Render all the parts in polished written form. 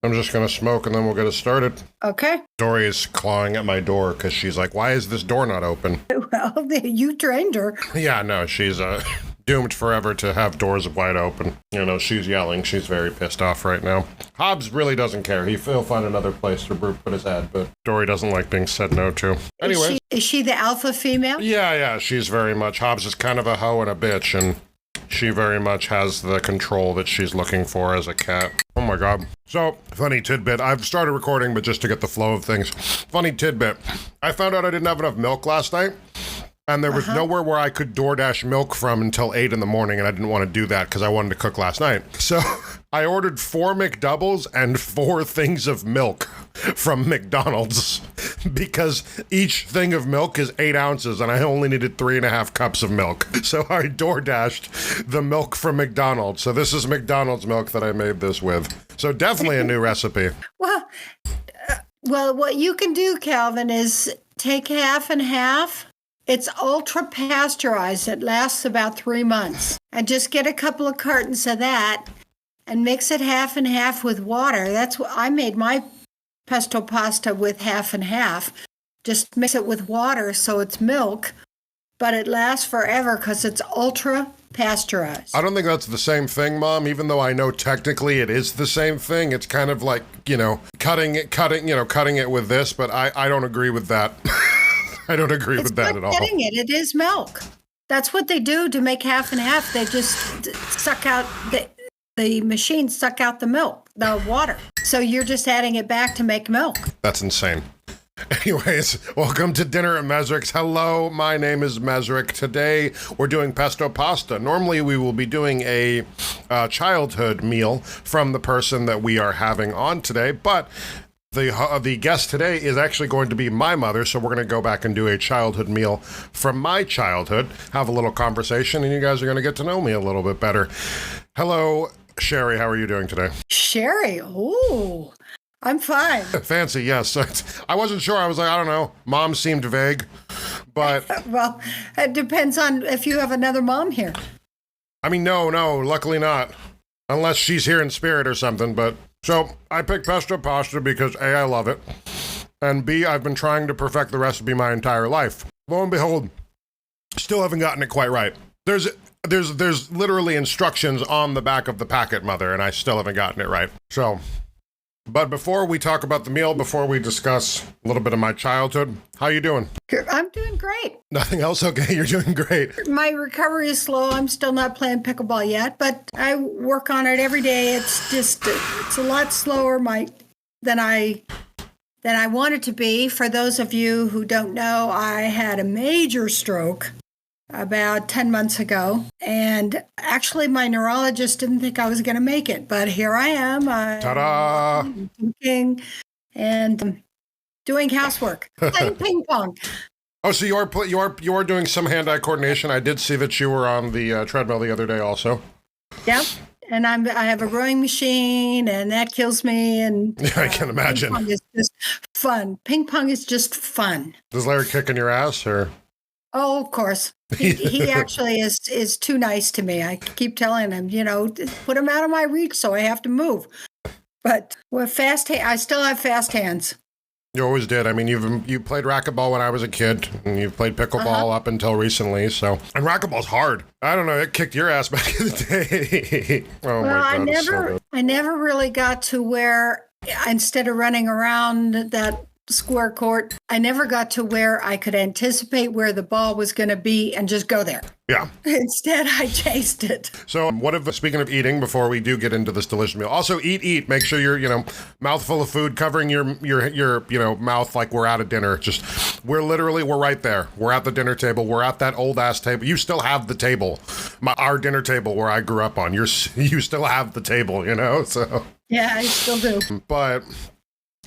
I'm just going to smoke and then we'll get it started. Okay. Dory is clawing at my door because she's like, why is this door not open? Well, you trained her. Yeah, no, she's doomed forever to have doors wide open. You know, she's yelling. She's very pissed off right now. Hobbs really doesn't care. He'll find another place to put his head, but Dory doesn't like being said no to. Anyway. Is she the alpha female? Yeah, she's very much. Hobbs is kind of a hoe and a bitch, and she very much has the control that she's looking for as a cat. Oh my God. So, funny tidbit. I've started recording, but just to get the flow of things. Funny tidbit. I found out I didn't have enough milk last night. And there was nowhere where I could DoorDash milk from until 8 in the morning, and I didn't want to do that because I wanted to cook last night. So I ordered 4 McDoubles and 4 things of milk from McDonald's because each thing of milk is 8 ounces, and I only needed 3.5 cups of milk. So I DoorDashed the milk from McDonald's. So this is McDonald's milk that I made this with. So definitely a new recipe. Well, what you can do, Calvin, is take half and half. It's ultra pasteurized. It lasts about 3 months. And just get a couple of cartons of that and mix it half and half with water. That's what I made my pesto pasta with, half and half. Just mix it with water so it's milk, but it lasts forever because it's ultra pasteurized. I don't think that's the same thing, Mom, even though I know technically it is the same thing. It's kind of like, cutting it with this, but I don't agree with that. I don't agree with that at all. It is milk. That's what they do to make half and half. They just suck out, the machines suck out the milk, the water. So you're just adding it back to make milk. That's insane. Anyways, welcome to Dinner at Mezrec's. Hello, my name is Mezrec. Today, we're doing pesto pasta. Normally, we will be doing a childhood meal from the person that we are having on today, but the guest today is actually going to be my mother, so we're going to go back and do a childhood meal from my childhood, have a little conversation, and you guys are going to get to know me a little bit better. Hello, Sherry. How are you doing today? Sherry? Ooh, I'm fine. Fancy, yes. I wasn't sure. I was like, I don't know. Mom seemed vague, but... Well, it depends on if you have another mom here. I mean, no, luckily not. Unless she's here in spirit or something, but... So, I picked pesto pasta because A, I love it, and B, I've been trying to perfect the recipe my entire life. Lo and behold, still haven't gotten it quite right. There's literally instructions on the back of the packet, Mother, and I still haven't gotten it right. So, but before we talk about the meal, before we discuss a little bit of my childhood, how you doing? I'm doing great. Nothing else? Okay, you're doing great. My recovery is slow. I'm still not playing pickleball yet, but I work on it every day. It's a lot slower than I want it to be. For those of you who don't know, I had a major stroke about 10 months ago. And actually, my neurologist didn't think I was going to make it, but here I am. Ta-da! Cooking and doing housework, playing ping pong. Oh, so you are doing some hand-eye coordination. I did see that you were on the treadmill the other day also. Yep. And I have a rowing machine, and that kills me. And yeah, I can imagine. Ping pong is just fun. Ping pong is just fun. Does Larry kick in your ass, or? Oh, of course. He actually is too nice to me. I keep telling him, put him out of my reach, so I have to move. But with I still have fast hands. You always did. I mean, you played racquetball when I was a kid, and you've played pickleball up until recently. So, and racquetball's hard. I don't know. It kicked your ass back in the day. Oh well, my God, I never really got to where, instead of running around that square court, I never got to where I could anticipate where the ball was going to be and just go there. Yeah. Instead, I chased it. So speaking of eating, before we do get into this delicious meal, also eat. Make sure you're, mouthful of food, covering your mouth like we're at a dinner. We're right there. We're at the dinner table. We're at that old ass table. You still have the table, our dinner table where I grew up on. You still have the table, so. Yeah, I still do. But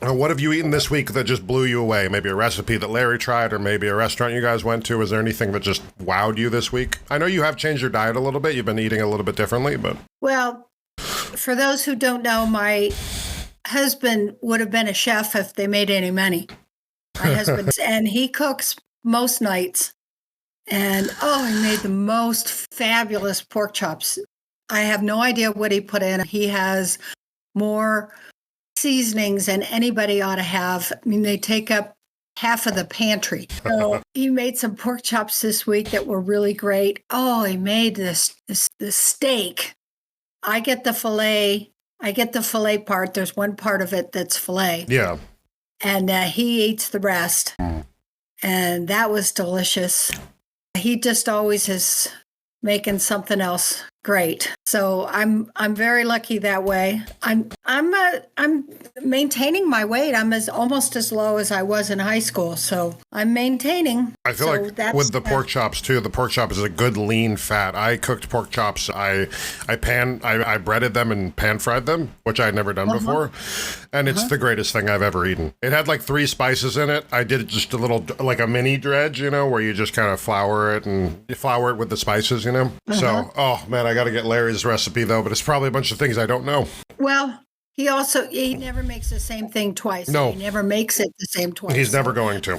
what have you eaten this week that just blew you away? Maybe a recipe that Larry tried, or maybe a restaurant you guys went to. Is there anything that just wowed you this week? I know you have changed your diet a little bit. You've been eating a little bit differently, but... Well, for those who don't know, my husband would have been a chef if they made any money. My husband, and he cooks most nights. And, he made the most fabulous pork chops. I have no idea what he put in. He has more seasonings, and anybody ought to have. I mean, they take up half of the pantry. So he made some pork chops this week that were really great. Oh, he made this steak. I get the filet. Part. There's one part of it that's filet. Yeah. And he eats the rest. And that was delicious. He just always is making something else great. So I'm very lucky that way. I'm maintaining my weight. I'm almost as low as I was in high school. So I'm maintaining. I feel like with the pork chops too, the pork chop is a good lean fat. I cooked pork chops. I breaded them and pan fried them, which I had never done before. And it's the greatest thing I've ever eaten. It had like 3 spices in it. I did just a little, like a mini dredge, where you just kind of flour it with the spices, So, oh man, I got to get Larry's recipe though, but it's probably a bunch of things I don't know. Well, he never makes the same thing twice. No. He never makes it the same twice. He's never going to.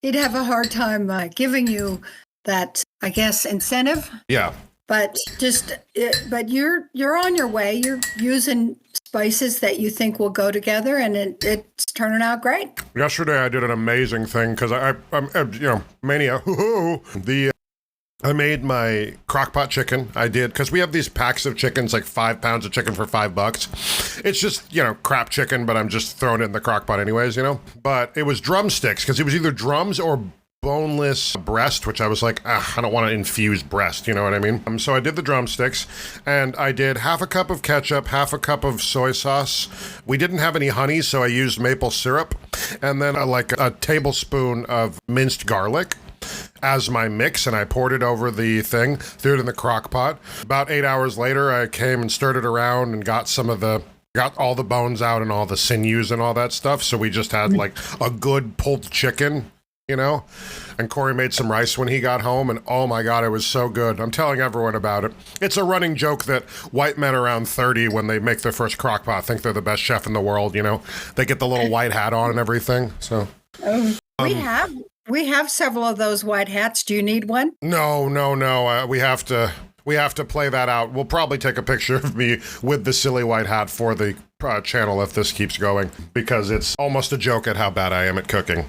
He'd have a hard time giving you that, I guess, incentive. Yeah. But but you're on your way. You're using spices that you think will go together, and it's turning out great. Yesterday I did an amazing thing because I'm mania. I made my crock-pot chicken. I did, because we have these packs of chickens, like 5 pounds of chicken for $5. It's just, crap chicken, but I'm just throwing it in the crock-pot anyways, But it was drumsticks, because it was either drums or boneless breast, which I was like, I don't want to infuse breast, you know what I mean? So I did the drumsticks, and I did half a cup of ketchup, half a cup of soy sauce. We didn't have any honey, so I used maple syrup, and then like a tablespoon of minced garlic as my mix, and I poured it over the thing, threw it in the crock pot. About 8 hours later, I came and stirred it around and got all the bones out and all the sinews and all that stuff. So we just had like a good pulled chicken, and Corey made some rice when he got home, and oh my God, it was so good. I'm telling everyone about it. It's a running joke that white men around 30, when they make their first crock pot, think they're the best chef in the world, They get the little white hat on and everything, so. We have several of those white hats. Do you need one? No. We have to play that out. We'll probably take a picture of me with the silly white hat for the channel if this keeps going, because it's almost a joke at how bad I am at cooking.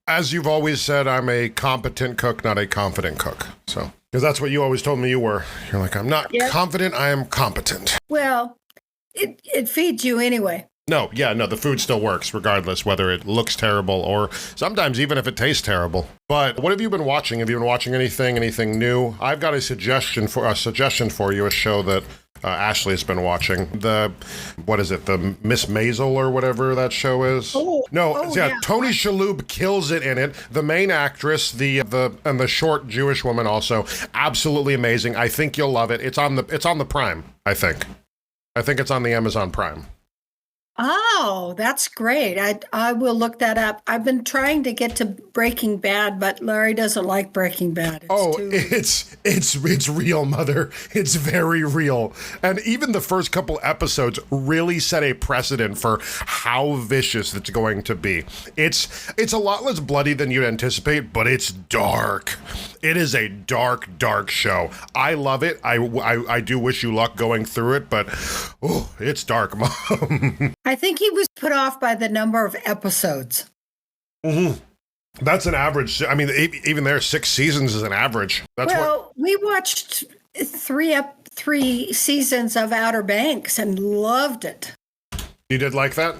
As you've always said, I'm a competent cook, not a confident cook. So, because that's what you always told me you were. You're like, I'm not confident, I am competent. Well, it feeds you anyway. No, the food still works regardless whether it looks terrible or sometimes even if it tastes terrible. But what have you been watching? Have you been watching anything new? I've got a suggestion for you, a show that Ashley's been watching. The Miss Maisel or whatever that show is. Tony Shalhoub kills it in it. The main actress, and the short Jewish woman also, absolutely amazing. I think you'll love it. It's on the Prime, I think. I think it's on the Amazon Prime. Oh, that's great. I will look that up. I've been trying to get to Breaking Bad, but Larry doesn't like Breaking Bad. It's real, Mother. It's very real. And even the first couple episodes really set a precedent for how vicious it's going to be. It's a lot less bloody than you'd anticipate, but it's dark. It is a dark, dark show. I love it. I do wish you luck going through it, but it's dark, Mom. I think he was put off by the number of episodes. Mm-hmm. That's an average. I mean, even there, 6 seasons is an average. We watched 3 seasons of Outer Banks and loved it. You did like that?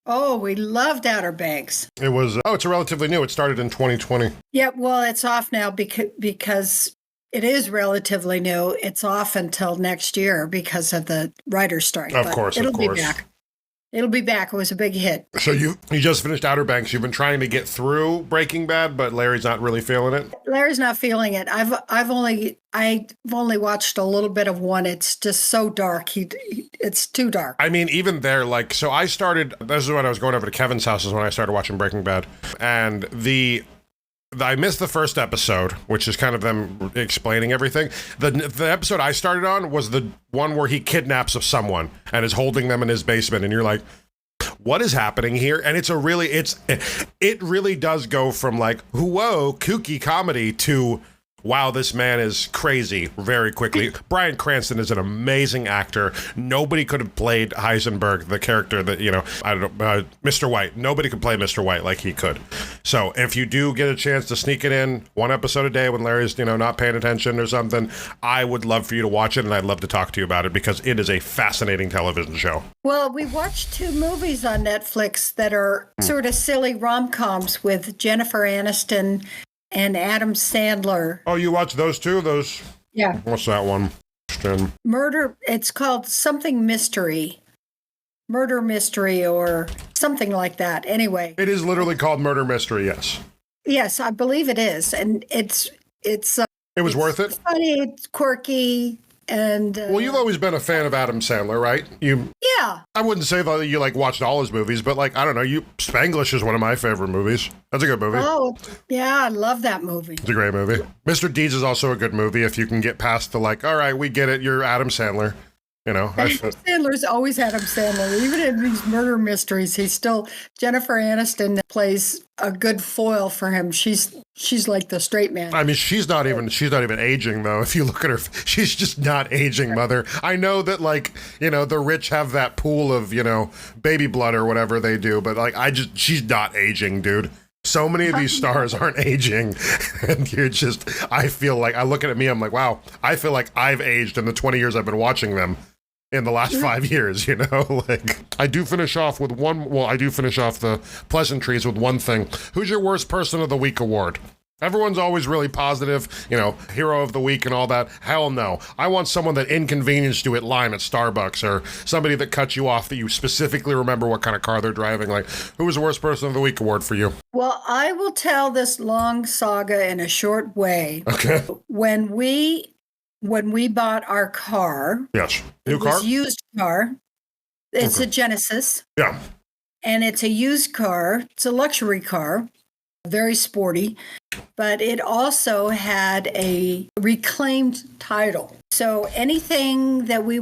Oh, we loved Outer Banks. It was, it's relatively new. It started in 2020. Yeah, well, it's off now because it is relatively new. It's off until next year because of the writer's strike. Of course. It'll be back. It'll be back. It was a big hit. So you just finished Outer Banks. You've been trying to get through Breaking Bad, but Larry's not really feeling it. Larry's not feeling it. I've only watched a little bit of one. It's just so dark. It's too dark. I mean, even there, this is when I was going over to Kevin's house is when I started watching Breaking Bad. And I missed the first episode, which is kind of them explaining everything. The episode I started on was the one where he kidnaps someone and is holding them in his basement, and you're like, what is happening here? And it really does go from like, whoa, kooky comedy to wow, this man is crazy very quickly. Bryan Cranston is an amazing actor. Nobody could have played Heisenberg, the character that, I don't know, Mr. White. Nobody could play Mr. White like he could. So if you do get a chance to sneak it in one episode a day when Larry's, not paying attention or something, I would love for you to watch it, and I'd love to talk to you about it because it is a fascinating television show. Well, we watched 2 movies on Netflix that are sort of silly rom-coms with Jennifer Aniston and Adam Sandler. Oh, you watched those too? Yeah. What's that one? Murder, it's called something mystery. Murder mystery or something like that. Anyway. It is literally called Murder Mystery, yes. Yes, I believe it is. And it was worth it? Funny, it's quirky. And well, you've always been a fan of Adam Sandler, right? Yeah. I wouldn't say that you watched all his movies, but I don't know, Spanglish is one of my favorite movies. That's a good movie. Oh, yeah, I love that movie. It's a great movie. Mr. Deeds is also a good movie if you can get past the all right, we get it, you're Adam Sandler. Adam Sandler's always Adam Sandler. Even in these murder mysteries, Jennifer Aniston plays a good foil for him. She's like the straight man. I mean, she's not even aging though. If you look at her, she's just not aging, mother. I know that the rich have that pool of, baby blood or whatever they do, but she's not aging, dude. So many of these stars aren't aging, and I feel like, I look at me, I'm like, wow, I feel like I've aged in the 20 years I've been watching them. In the last 5 years, I do finish off the pleasantries with one thing. Who's your worst person of the week award? Everyone's always really positive, hero of the week and all that. Hell no. I want someone that inconvenienced you at line at Starbucks, or somebody that cut you off that you specifically remember what kind of car they're driving. Who was the worst person of the week award for you? Well, I will tell this long saga in a short way. Okay. When we bought our car. Yes. New car? It's a used car. It's a Genesis. Yeah. And it's a used car. It's a luxury car, very sporty, but it also had a reclaimed title. So anything that we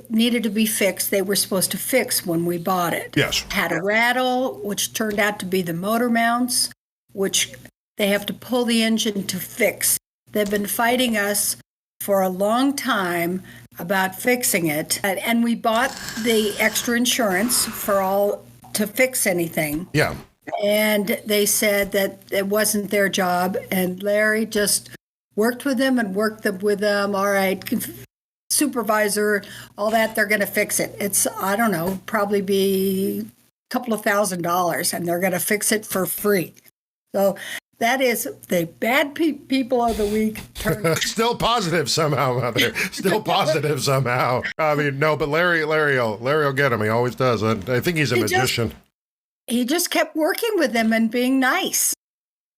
needed to be fixed, they were supposed to fix when we bought it. Yes. Had a rattle, which turned out to be the motor mounts, which they have to pull the engine to fix. They've been fighting us for a long time about fixing it. And we bought the extra insurance to fix anything. Yeah. And they said that it wasn't their job. And Larry just worked with them. All right, supervisor, all that, they're going to fix it. It's, I don't know, probably be a couple of $1,000s, and they're going to fix it for free. So that is the bad people of the week. Still positive somehow, Mother. Still positive somehow. I mean, no, but Larry will get him. He always does. I think he's a magician. He just kept working with them and being nice.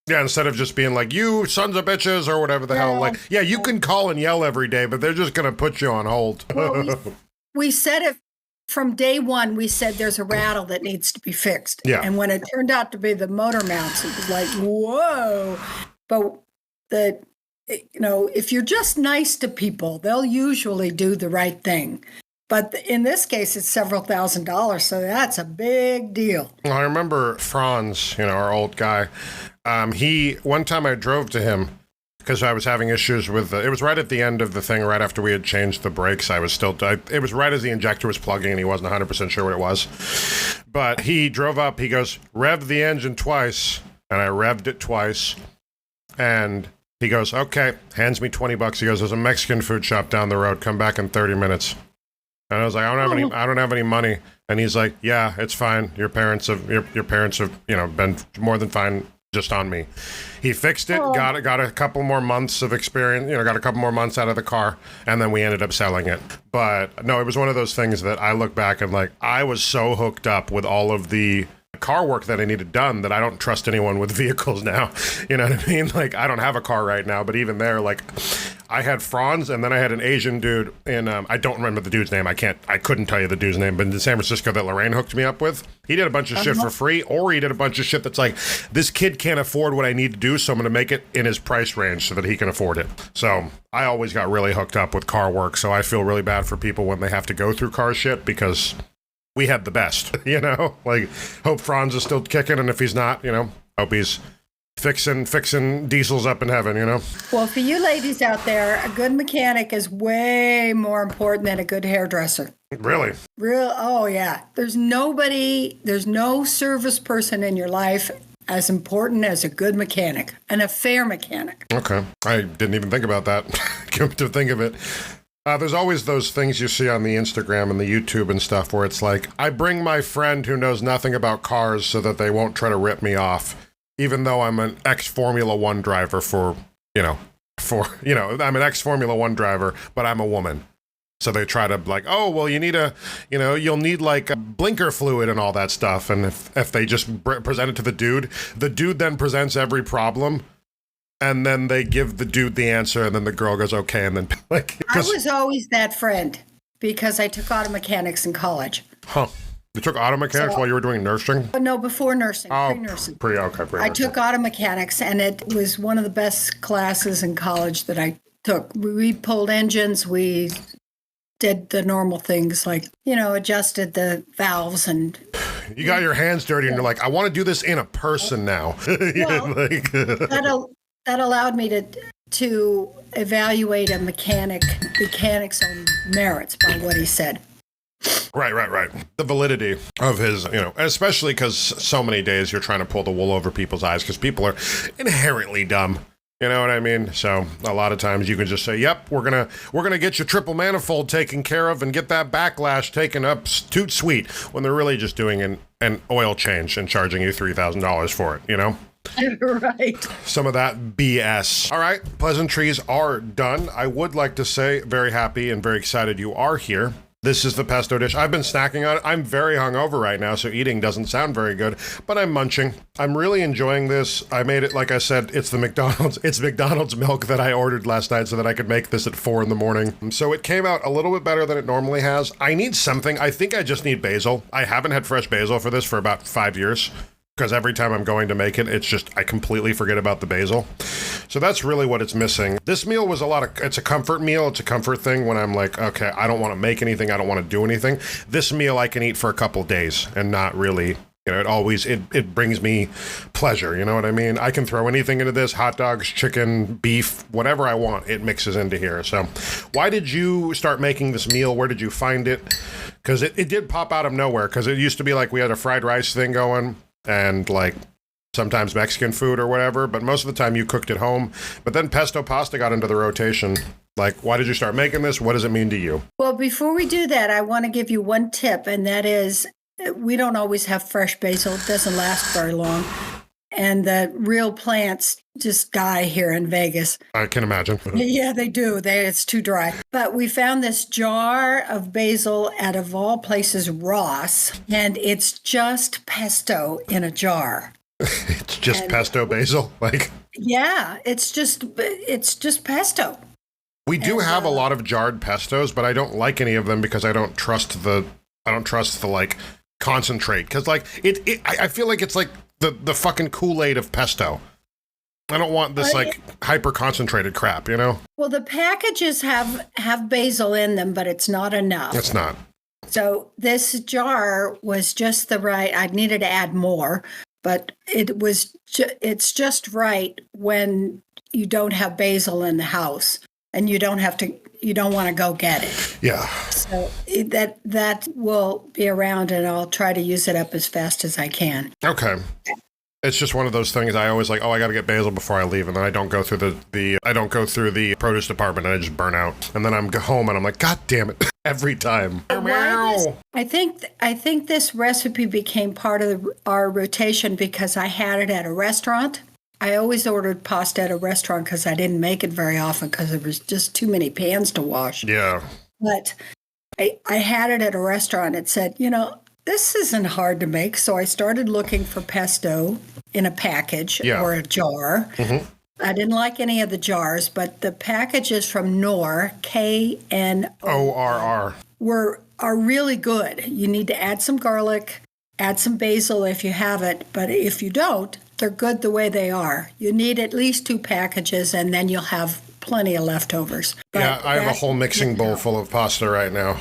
Yeah, instead of just being like, you sons of bitches or whatever the hell. You can call and yell every day, but they're just going to put you on hold. Well, we said it from day one. We said there's a rattle that needs to be fixed. Yeah. And when it turned out to be the motor mounts, it was like, whoa. But if you're just nice to people, they'll usually do the right thing. But in this case, it's several $1,000s, so that's a big deal. Well, I remember Franz, our old guy. One time I drove to him because I was having issues with it was right at the end of the thing, right after we had changed the brakes. It was right as the injector was plugging, and he wasn't 100% sure what it was. But he drove up, he goes, rev the engine twice, and I revved it twice, and he goes, okay, hands me $20. He goes, there's a Mexican food shop down the road, come back in 30 minutes. And I was like, I don't have any money. And he's like, yeah, it's fine. Your parents have been more than fine just on me. He fixed it, got a couple more months of experience, got a couple more months out of the car, and then we ended up selling it. But no, it was one of those things that I look back and I was so hooked up with all of the car work that I needed done that I don't trust anyone with vehicles now. You know what I mean? I don't have a car right now, but even there, I had Franz, and then I had an Asian dude in, I don't remember the dude's name. I couldn't tell you the dude's name, but in San Francisco that Lorraine hooked me up with. He did a bunch of shit for free, or he did a bunch of shit that's this kid can't afford what I need to do, so I'm going to make it in his price range so that he can afford it. So I always got really hooked up with car work, so I feel really bad for people when they have to go through car shit because we had the best, hope Franz is still kicking, and if he's not, hope he's fixing diesels up in heaven, you know? Well, for you ladies out there, a good mechanic is way more important than a good hairdresser. Really? Oh yeah. There's no service person in your life as important as a good mechanic and a fair mechanic. Okay. I didn't even think about that. Come to think of it. There's always those things you see on the Instagram and the YouTube and stuff where it's like, I bring my friend who knows nothing about cars so that they won't try to rip me off, even though I'm an ex-Formula One driver I'm an ex-Formula One driver, but I'm a woman. So they try to like, oh, well, you'll need like a blinker fluid and all that stuff. And if they just present it to the dude then presents every problem. And then they give the dude the answer, and then the girl goes, okay. And then, like, I was always that friend because I took auto mechanics in college. Huh. You took auto mechanics while you were doing nursing? No, before nursing, pre-nursing. I took auto mechanics, and it was one of the best classes in college that I took. We pulled engines, we did the normal things like, adjusted the valves and... You got your hands dirty, and you're like, I want to do this in a person now. Well, that allowed me to evaluate a mechanic's own merits by what he said. Right. The validity of his, especially because so many days you're trying to pull the wool over people's eyes because people are inherently dumb. You know what I mean? So a lot of times you can just say, yep, we're gonna get your triple manifold taken care of and get that backlash taken up toot sweet, when they're really just doing an oil change and charging you $3,000 for it, Right. Some of that BS. All right, pleasantries are done. I would like to say very happy and very excited you are here. This is the pesto dish. I've been snacking on it. I'm very hungover right now, so eating doesn't sound very good, but I'm munching. I'm really enjoying this. I made it, like I said, it's McDonald's milk that I ordered last night so that I could make this at 4 a.m. So it came out a little bit better than it normally has. I need something. I think I just need basil. I haven't had fresh basil for this for about 5 years. Because every time I'm going to make it, I completely forget about the basil. So that's really what it's missing. This meal was it's a comfort meal. It's a comfort thing when I'm like, okay, I don't want to make anything. I don't want to do anything. This meal I can eat for a couple days and not really, it brings me pleasure. You know what I mean? I can throw anything into this, hot dogs, chicken, beef, whatever I want. It mixes into here. So why did you start making this meal? Where did you find it? Because it did pop out of nowhere. Because it used to be like we had a fried rice thing going. And like sometimes Mexican food or whatever, but most of the time you cooked at home. But then pesto pasta got into the rotation. Like, why did you start making this? What does it mean to you? Well, before we do that, I want to give you one tip, and that is we don't always have fresh basil. It doesn't last very long. And the real plants just die here in Vegas. I can imagine. Yeah, they do. It's too dry. But we found this jar of basil at, of all places, Ross, and it's just pesto in a jar. It's just pesto basil? Yeah, it's just pesto. We do have a lot of jarred pestos, but I don't like any of them because I don't trust the like concentrate. Because I feel like it's like the fucking Kool-Aid of pesto. I don't want this hyper concentrated crap, Well, the packages have basil in them, but it's not enough. It's not. So this jar was just the right. I needed to add more, but it's just right when you don't have basil in the house and you don't want to go get it. Yeah. So that will be around, and I'll try to use it up as fast as I can. Okay. It's just one of those things I always like, I got to get basil before I leave, and then I don't go through the produce department, and I just burn out. And then I'm home and I'm like, God damn it, every time. I think this recipe became part of our rotation because I had it at a restaurant. I always ordered pasta at a restaurant because I didn't make it very often because there was just too many pans to wash. Yeah. But I had it at a restaurant. It said, this isn't hard to make. So I started looking for pesto in a package or a jar. Mm-hmm. I didn't like any of the jars, but the packages from Knorr, Knorr, are really good. You need to add some garlic, add some basil if you have it, but if you don't, they're good the way they are. You need at least 2 packages, and then you'll have plenty of leftovers. But I have a whole mixing bowl full of pasta right now.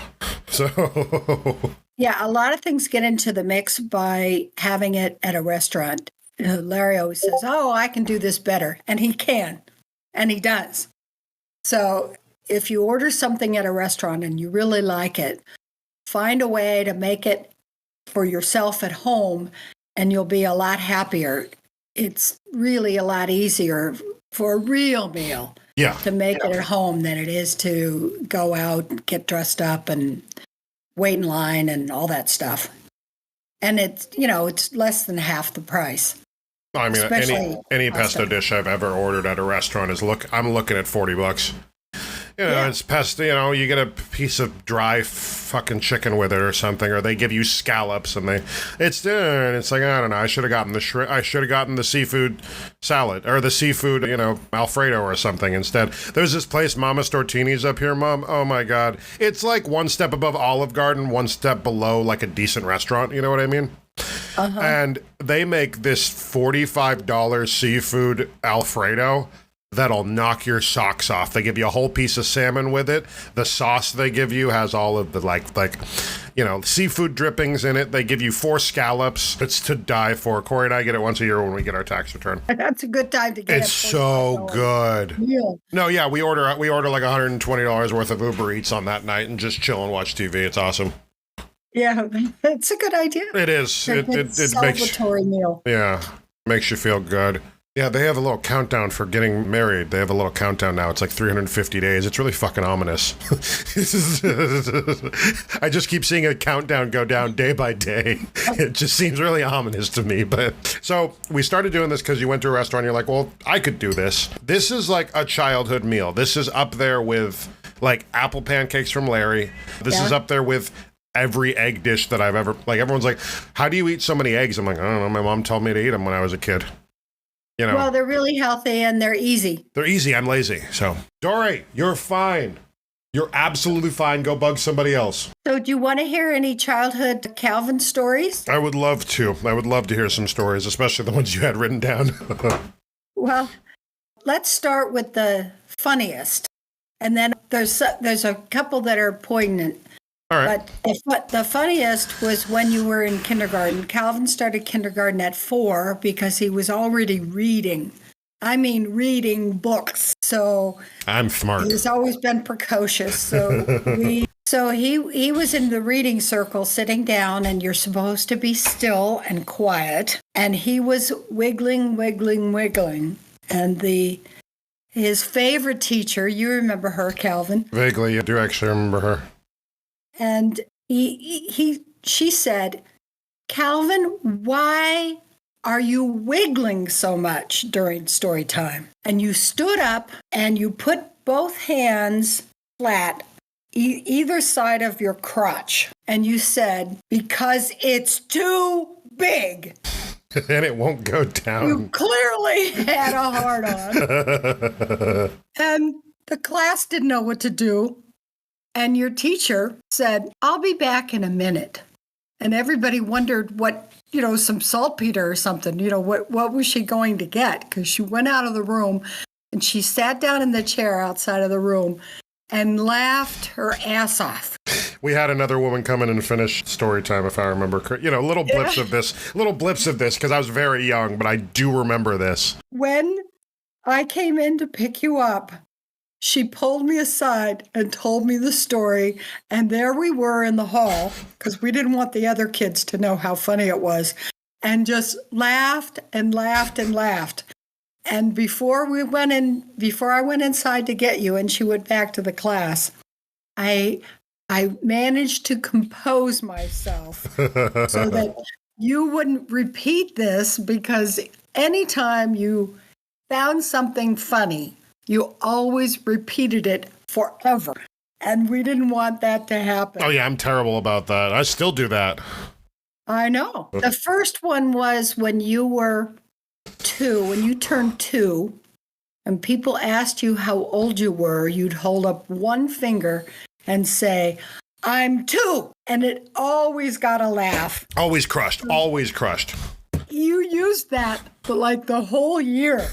So... Yeah, a lot of things get into the mix by having it at a restaurant. Larry always says, "Oh, I can do this better," and he can, and he does. So if you order something at a restaurant and you really like it, find a way to make it for yourself at home, and you'll be a lot happier. It's really a lot easier for a real meal to make it at home than it is to go out, get dressed up, and wait in line and all that stuff. And it's less than half the price. I mean, any pesto dish I've ever ordered at a restaurant I'm looking at $40. It's pesto, you get a piece of dry fucking chicken with it or something, or they give you scallops and it's like, I don't know, I should have gotten the seafood salad or the seafood, Alfredo or something instead. There's this place, Mama Stortini's up here, Mom. Oh my God. It's like one step above Olive Garden, one step below like a decent restaurant. You know what I mean? Uh-huh. And they make this $45 seafood Alfredo that'll knock your socks off. They give you a whole piece of salmon with it. The sauce they give you has all of the seafood drippings in it. They give you 4 scallops. It's to die for. Corey and I get it once a year when we get our tax return. That's a good time to get it. It's so good. Yeah. No, yeah, we order like $120 worth of Uber Eats on that night and just chill and watch TV. It's awesome. Yeah, it's a good idea. It is. It makes celebratory meal. Yeah, makes you feel good. Yeah, they have a little countdown for getting married. They have a little countdown now. It's like 350 days. It's really fucking ominous. I just keep seeing a countdown go down day by day. It just seems really ominous to me. But so we started doing this because you went to a restaurant and you're like, well, I could do this. This is like a childhood meal. This is up there with like apple pancakes from Larry. This is up there with every egg dish that I've ever, like, everyone's like, how do you eat so many eggs? I'm like, I don't know. My mom told me to eat them when I was a kid. Well, they're really healthy and they're easy. They're easy. I'm lazy. So, Dory, you're fine. You're absolutely fine. Go bug somebody else. So do you want to hear any childhood Calvin stories? I would love to. I would love to hear some stories, especially the ones you had written down. Well, let's start with the funniest. And then there's a couple that are poignant. All right. But the funniest was when you were in kindergarten. Calvin started kindergarten at 4 because he was already reading. I mean, reading books. So I'm smart. He's always been precocious. So he was in the reading circle sitting down, and you're supposed to be still and quiet. And he was wiggling. And his favorite teacher, you remember her, Calvin? Vaguely, I do actually remember her. And she said, Calvin, why are you wiggling so much during story time? And you stood up and you put both hands flat, either side of your crotch. And you said, because it's too big. And it won't go down. You clearly had a hard on. And the class didn't know what to do. And your teacher said, I'll be back in a minute. And everybody wondered what, some saltpeter or something, what was she going to get? Because she went out of the room and she sat down in the chair outside of the room and laughed her ass off. We had another woman come in and finish story time, if I remember correctly. Little blips of this, because I was very young, but I do remember this. When I came in to pick you up, she pulled me aside and told me the story, and there we were in the hall, because we didn't want the other kids to know how funny it was, and just laughed and laughed and laughed. And before I went inside to get you and she went back to the class, I managed to compose myself so that you wouldn't repeat this, because anytime you found something funny, you always repeated it forever. And we didn't want that to happen. Oh, yeah, I'm terrible about that. I still do that. I know. The first one was when you were 2, when you turned 2, and people asked you how old you were, you'd hold up one finger and say, I'm 2. And it always got a laugh. Always crushed. You used that for like the whole year.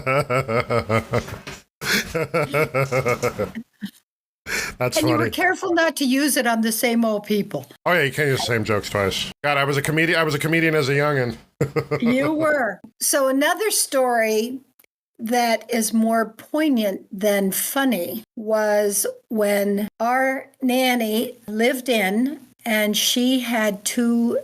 That's and funny. you were careful not to use it on the same old people. Oh yeah, you can't use the same jokes twice. God, I was a comedian as a youngin'. You were. So another story that is more poignant than funny was when our nanny lived in, and she had two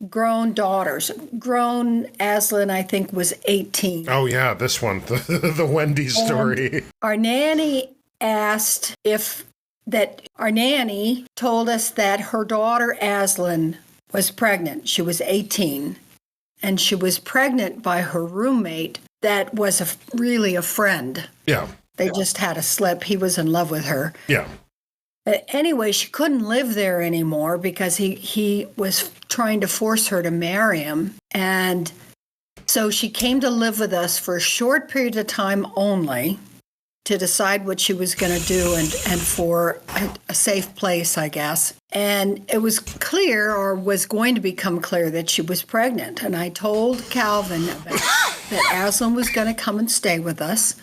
grown daughters. Grown Aslan, I think, was 18. Oh yeah, this one, the Wendy story. And our nanny our nanny told us that her daughter Aslan was pregnant. She was 18, and she was pregnant by her roommate that was really a friend. Yeah. They just had a slip. He was in love with her. Yeah. But anyway, she couldn't live there anymore because he was trying to force her to marry him. And so she came to live with us for a short period of time only to decide what she was going to do and for a safe place, I guess. And it was clear, or was going to become clear, that she was pregnant. And I told Calvin that Aslan was going to come and stay with us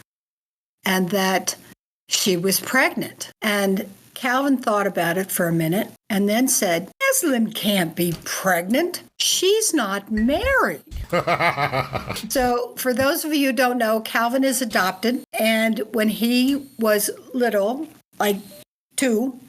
and that she was pregnant. And Calvin thought about it for a minute and then said, Aslan can't be pregnant. She's not married. So for those of you who don't know, Calvin is adopted. And when he was little, like 2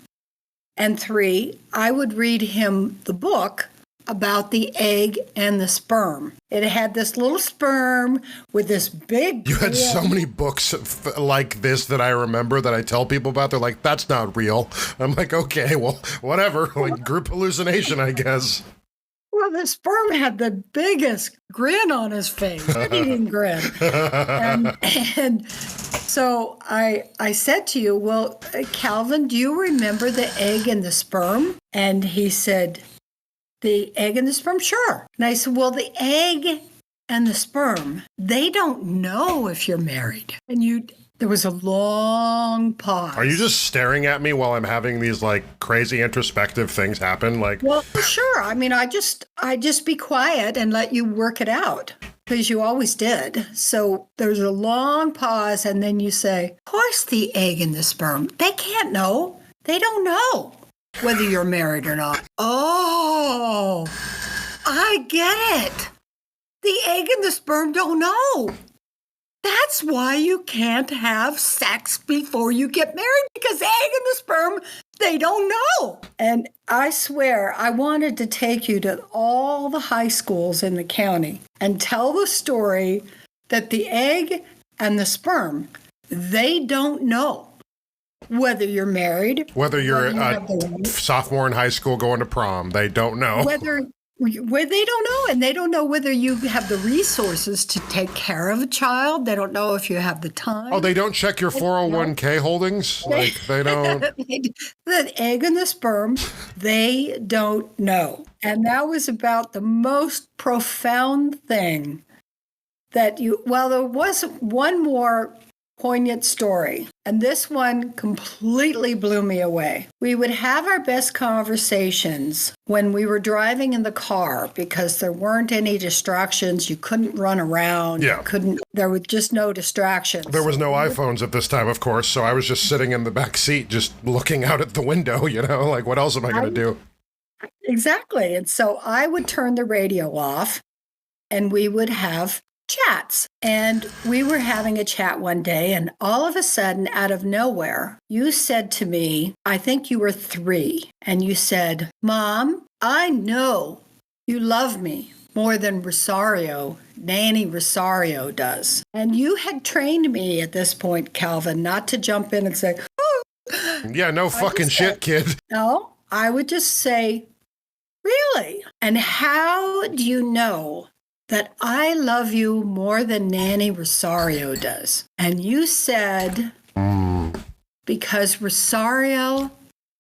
and 3, I would read him the book about the egg and the sperm. It had this little sperm with this big... You had so many books like this that I remember that I tell people about. They're like, that's not real. I'm like, okay, well, whatever. Like group hallucination, I guess. Well, the sperm had the biggest grin on his face, eating grin. And so I said to you, well, Calvin, do you remember the egg and the sperm? And he said, the egg and the sperm? Sure. And I said, well, the egg and the sperm, they don't know if you're married. And there was a long pause. Are you just staring at me while I'm having these like crazy introspective things happen? Like, well, sure. I mean, I just be quiet and let you work it out because you always did. So there's a long pause, and then you say, of course, the egg and the sperm, they can't know. They don't know whether you're married or not. Oh, I get it. The egg and the sperm don't know. That's why you can't have sex before you get married, because the egg and the sperm, they don't know. And I swear, I wanted to take you to all the high schools in the county and tell the story that the egg and the sperm, they don't know whether you're married. Whether you're a sophomore in high school going to prom, they don't know. Where they don't know, and they don't know whether you have the resurces to take care of a child. They don't know if you have the time. Oh, they don't check your 401k holdings? Like, they don't... The egg and the sperm, they don't know. And that was about the most profound thing that there was one more poignant story, and this one completely blew me away. We would have our best conversations when we were driving in the car because there weren't any distractions. You couldn't run around. Yeah. There was just no distractions. There was no iPhones at this time, of course, so I was just sitting in the back seat just looking out at the window, like, what else am I going to do? Exactly. And so I would turn the radio off and we would have chats. And we were having a chat one day, and all of a sudden, out of nowhere, you said to me, I think you were 3, and you said, Mom, I know you love me more than Nanny Rosario does. And you had trained me at this point, Calvin, not to jump in and say, oh. Yeah, no fucking shit, kid. No, I would just say, really? And how do you know that I love you more than Nanny Rosario does? And you said, because Rosario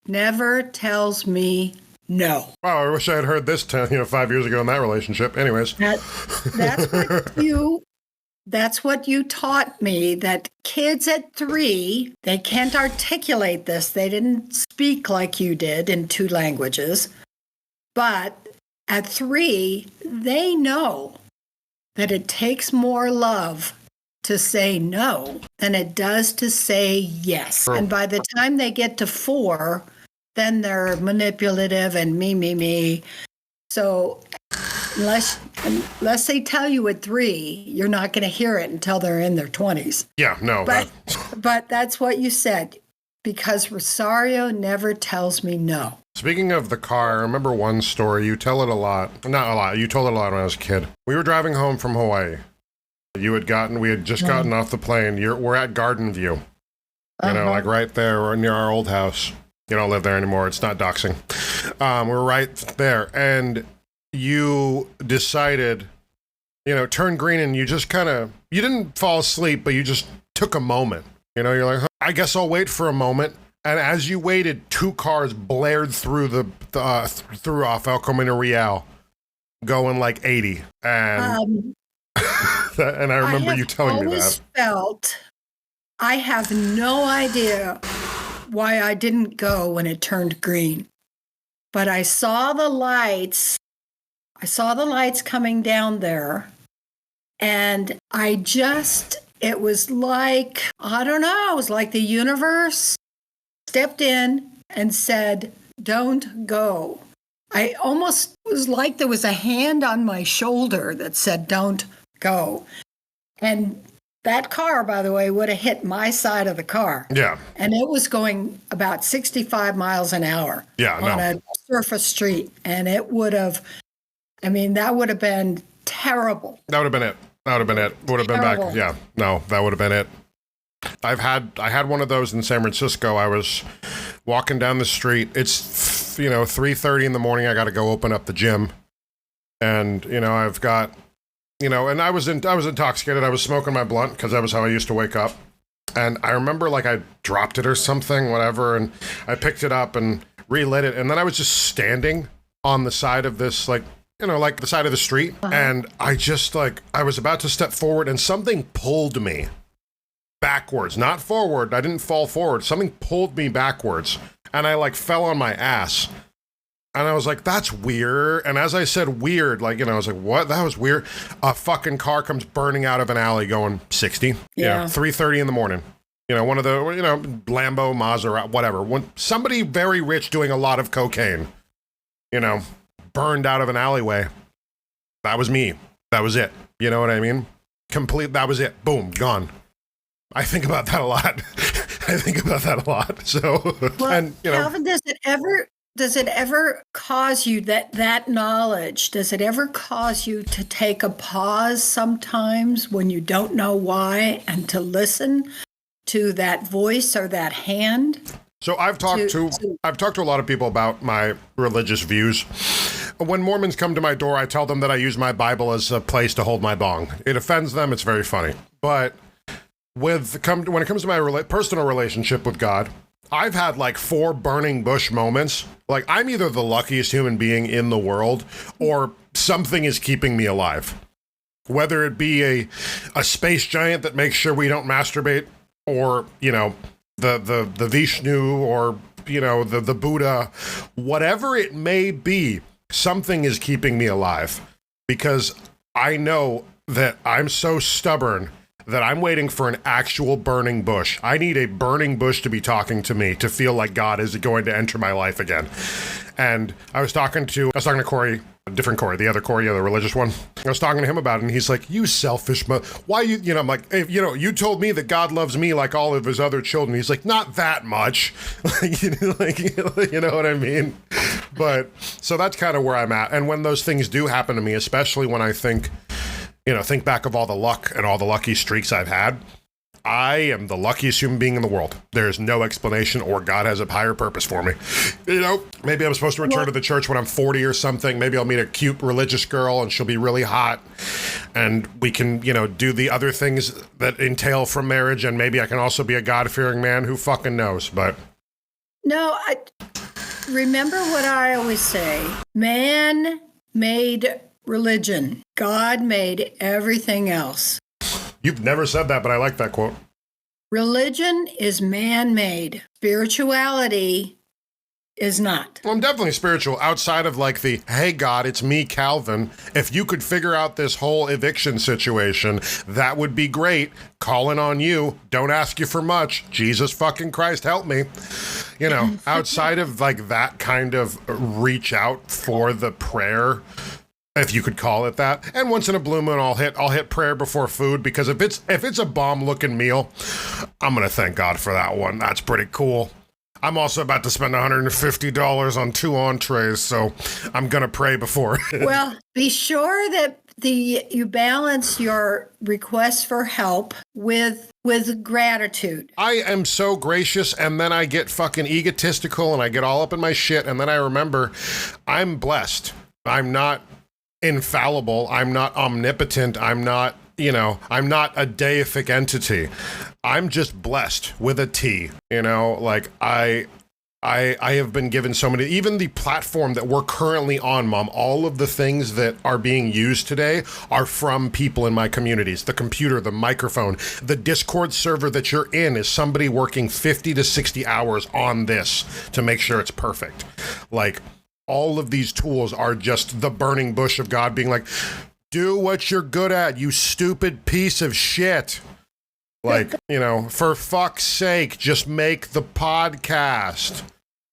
never tells me no. Wow, I wish I had heard this 5 years ago in that relationship. Anyways. That's what you taught me, that kids at 3, they can't articulate this. They didn't speak like you did in 2 languages. But at 3, they know that it takes more love to say no than it does to say yes. True. And by the time they get to 4, then they're manipulative and me. So unless they tell you at 3, you're not going to hear it until they're in their 20s. Yeah, no. But that's what you said, because Rosario never tells me no. Speaking of the car, I remember one story. You tell it a lot. Not a lot. You told it a lot when I was a kid. We were driving home from Hawaii. We had just gotten off the plane. We're at Garden View. You know, like right there. We're near our old house. You don't live there anymore. It's not doxing. We're right there. And you decided, turn green, and you just you didn't fall asleep, but you just took a moment. You're like, I guess I'll wait for a moment. And as you waited, 2 cars blared through through off El Camino Real, going like 80. And and I remember you telling me that. I have no idea why I didn't go when it turned green, but I saw the lights. I saw the lights coming down there, and it was like, I don't know, it was like the universe stepped in and said, don't go. I almost was like there was a hand on my shoulder that said, don't go. And that car, by the way, would have hit my side of the car. Yeah. And it was going about 65 miles an hour on a surface street. And it would have, that would have been terrible. That would have been it. Would have been back. Yeah. No, that would have been it. I had one of those in San Francisco. I was walking down the street. It's 3:30 in the morning. I got to go open up the gym, and I've got and I was intoxicated. I was smoking my blunt because that was how I used to wake up. And I remember like I dropped it or something, whatever, and I picked it up and relit it, and then I was just standing on the side of this like the side of the street, and I just I was about to step forward, and something pulled me backwards, not forward. I didn't fall forward. Something pulled me backwards, and I fell on my ass. And I was like, that's weird. And as I said weird, I was like, what? That was weird. A fucking car comes burning out of an alley going 60. Yeah. 3:30 in the morning. One of the, Lambo, Maserati, whatever. When somebody very rich doing a lot of cocaine, burned out of an alleyway. That was me. That was it. You know what I mean? That was it. Boom, gone. I think about that a lot. So, well, Calvin, does it ever cause you that knowledge? Does it ever cause you to take a pause sometimes when you don't know why and to listen to that voice or that hand? So I've talked to a lot of people about my religious views. When Mormons come to my door, I tell them that I use my Bible as a place to hold my bong. It offends them. It's very funny. But when it comes to my personal relationship with God, I've had 4 burning bush moments. I'm either the luckiest human being in the world or something is keeping me alive. Whether it be a space giant that makes sure we don't masturbate, or, the Vishnu, or, the Buddha, whatever it may be, something is keeping me alive. Because I know that I'm so stubborn that I'm waiting for an actual burning bush. I need a burning bush to be talking to me to feel like God is going to enter my life again. And I was talking to Corey, a different Corey, the other Corey, the religious one. I was talking to him about it, and he's like, you selfish why you, I'm like, hey, you told me that God loves me like all of his other children. He's like, not that much. You know what I mean? But so that's kind of where I'm at. And when those things do happen to me, especially when I think back of all the luck and all the lucky streaks I've had, I am the luckiest human being in the world. There's no explanation, or God has a higher purpose for me. Maybe I'm supposed to return to the church when I'm 40 or something. Maybe I'll meet a cute religious girl and she'll be really hot. And we can, do the other things that entail from marriage. And maybe I can also be a God-fearing man. Who fucking knows? But no, remember what I always say. Man made religion. God made everything else. You've never said that, but I like that quote. Religion is man-made. Spirituality is not. Well, I'm definitely spiritual outside of like the, hey, God, it's me, Calvin. If you could figure out this whole eviction situation, that would be great. Calling on you. Don't ask you for much. Jesus fucking Christ, help me. You know, outside of like that kind of reach out for the prayer, if you could call it that. And once in a blue moon, I'll hit prayer before food, because if it's a bomb looking meal, I'm going to thank God for that one. That's pretty cool. I'm also about to spend $150 on 2 entrees, so I'm going to pray before. Well, be sure that you balance your request for help with gratitude. I am so gracious, and then I get fucking egotistical, and I get all up in my shit, and then I remember I'm blessed. I'm not infallible. I'm not omnipotent. I'm not a deific entity. I'm just blessed with a T, like I have been given so many, even the platform that we're currently on, Mom, all of the things that are being used today are from people in my communities. The computer, the microphone, the Discord server that you're in is somebody working 50 to 60 hours on this to make sure it's perfect. Like, all of these tools are just the burning bush of God being like, do what you're good at, you stupid piece of shit. Like, for fuck's sake, just make the podcast.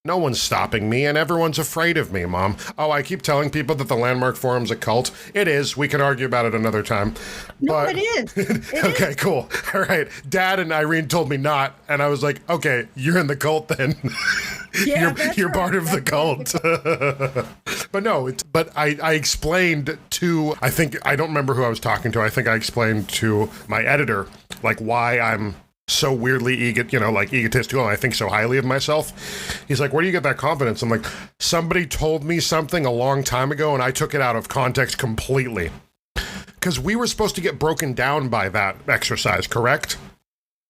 No one's stopping me, and everyone's afraid of me, Mom. Oh, I keep telling people that the Landmark Forum's a cult. It is. We can argue about it another time. No, it is. Okay, cool. All right. Dad and Irene told me not, and I was like, okay, you're in the cult then. Yeah, you're part of the cult. But no, I explained to, I don't remember who I was talking to. I think I explained to my editor, like, why I'm so weirdly egotistical, and I think so highly of myself. He's like, where do you get that confidence? I'm like, somebody told me something a long time ago, and I took it out of context completely. Because we were supposed to get broken down by that exercise, correct?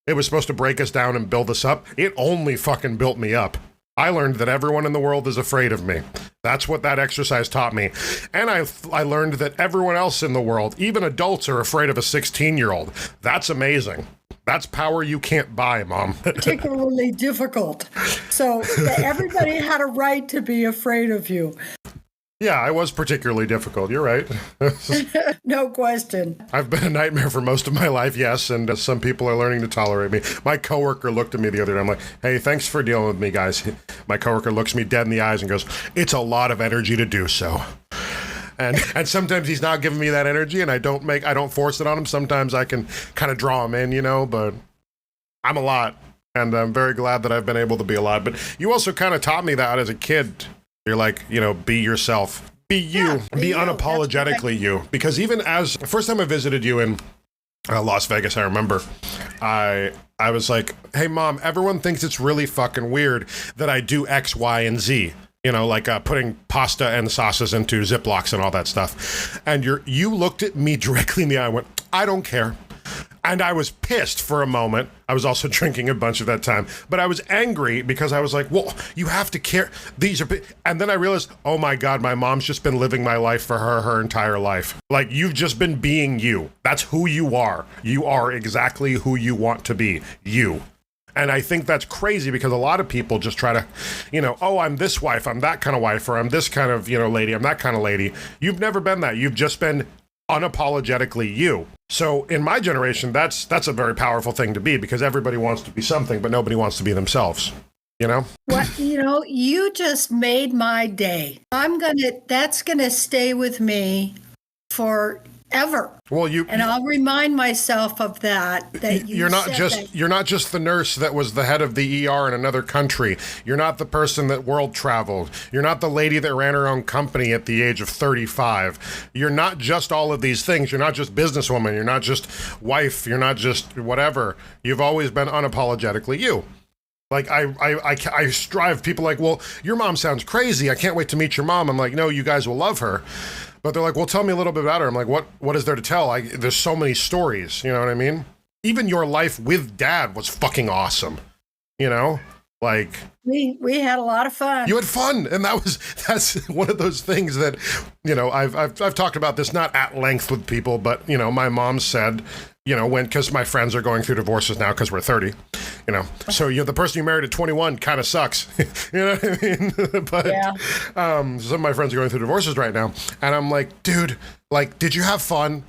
It was supposed to break us down and build us up. It only fucking built me up. I learned that everyone in the world is afraid of me. That's what that exercise taught me. And I learned that everyone else in the world, even adults, are afraid of a 16-year-old. That's amazing. That's power you can't buy, Mom. Particularly difficult. So everybody had a right to be afraid of you. Yeah, I was particularly difficult. You're right. No question. I've been a nightmare for most of my life, yes, and some people are learning to tolerate me. My coworker looked at me the other day. I'm like, hey, thanks for dealing with me, guys. My coworker looks me dead in the eyes and goes, it's a lot of energy to do so. And sometimes he's not giving me that energy, and I don't force it on him. Sometimes I can kind of draw him in, but I'm a lot, and I'm very glad that I've been able to be a lot. But you also kind of taught me that as a kid. You're like, be yourself. Be you. Yeah, be unapologetically you. Because even as the first time I visited you in Las Vegas, I remember, I was like, hey, Mom, everyone thinks it's really fucking weird that I do X, Y, and Z. Like putting pasta and sauces into Ziplocs and all that stuff. And you looked at me directly in the eye and went, I don't care. And I was pissed for a moment. I was also drinking a bunch at that time. But I was angry because I was like, well, you have to care. And then I realized, oh my God, my mom's just been living my life for her entire life. Like, you've just been being you. That's who you are. You are exactly who you want to be. You. And I think that's crazy because a lot of people just try to, oh, I'm this wife, I'm that kind of wife, or I'm this kind of, lady, I'm that kind of lady. You've never been that. You've just been unapologetically you. So in my generation, that's a very powerful thing to be, because everybody wants to be something, but nobody wants to be themselves. Well, you just made my day. That's gonna stay with me forever. Well, and I'll remind myself of that. You're not just the nurse that was the head of the ER in another country. You're not the person that world traveled. You're not the lady that ran her own company at the age of 35. You're not just all of these things. You're not just businesswoman. You're not just wife. You're not just whatever. You've always been unapologetically you. Like, I strive. People like, well, your mom sounds crazy. I can't wait to meet your mom. I'm like, no, you guys will love her. But they're like, well, tell me a little bit about her. I'm like, what is there to tell? There's so many stories, you know what I mean? Even your life with Dad was fucking awesome, Like, we had a lot of fun. you had fun, and that's one of those things that, I've talked about this not at length with people, but my mom said, because my friends are going through divorces now because we're 30, so the person you married at 21 kind of sucks, you know what I mean? But Yeah. some of my friends are going through divorces right now, and I'm like, dude, like, did you have fun?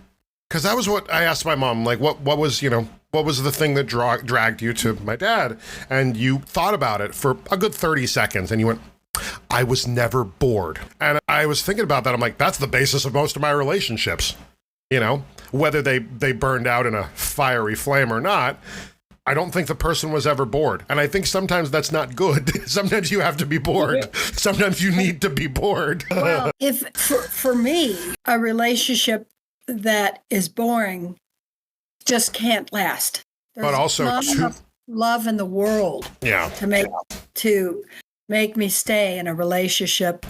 Because that was what I asked my mom, like, what was the thing that dragged you to my dad? And you thought about it for a good 30 seconds, and you went, I was never bored. And I was thinking about that. I'm like, that's the basis of most of my relationships. Whether they burned out in a fiery flame or not, I don't think the person was ever bored. And I think sometimes that's not good. Sometimes you have to be bored. Sometimes you need to be bored. Well, if for me, a relationship that is boring just can't last. But also not enough love in the world to make me stay in a relationship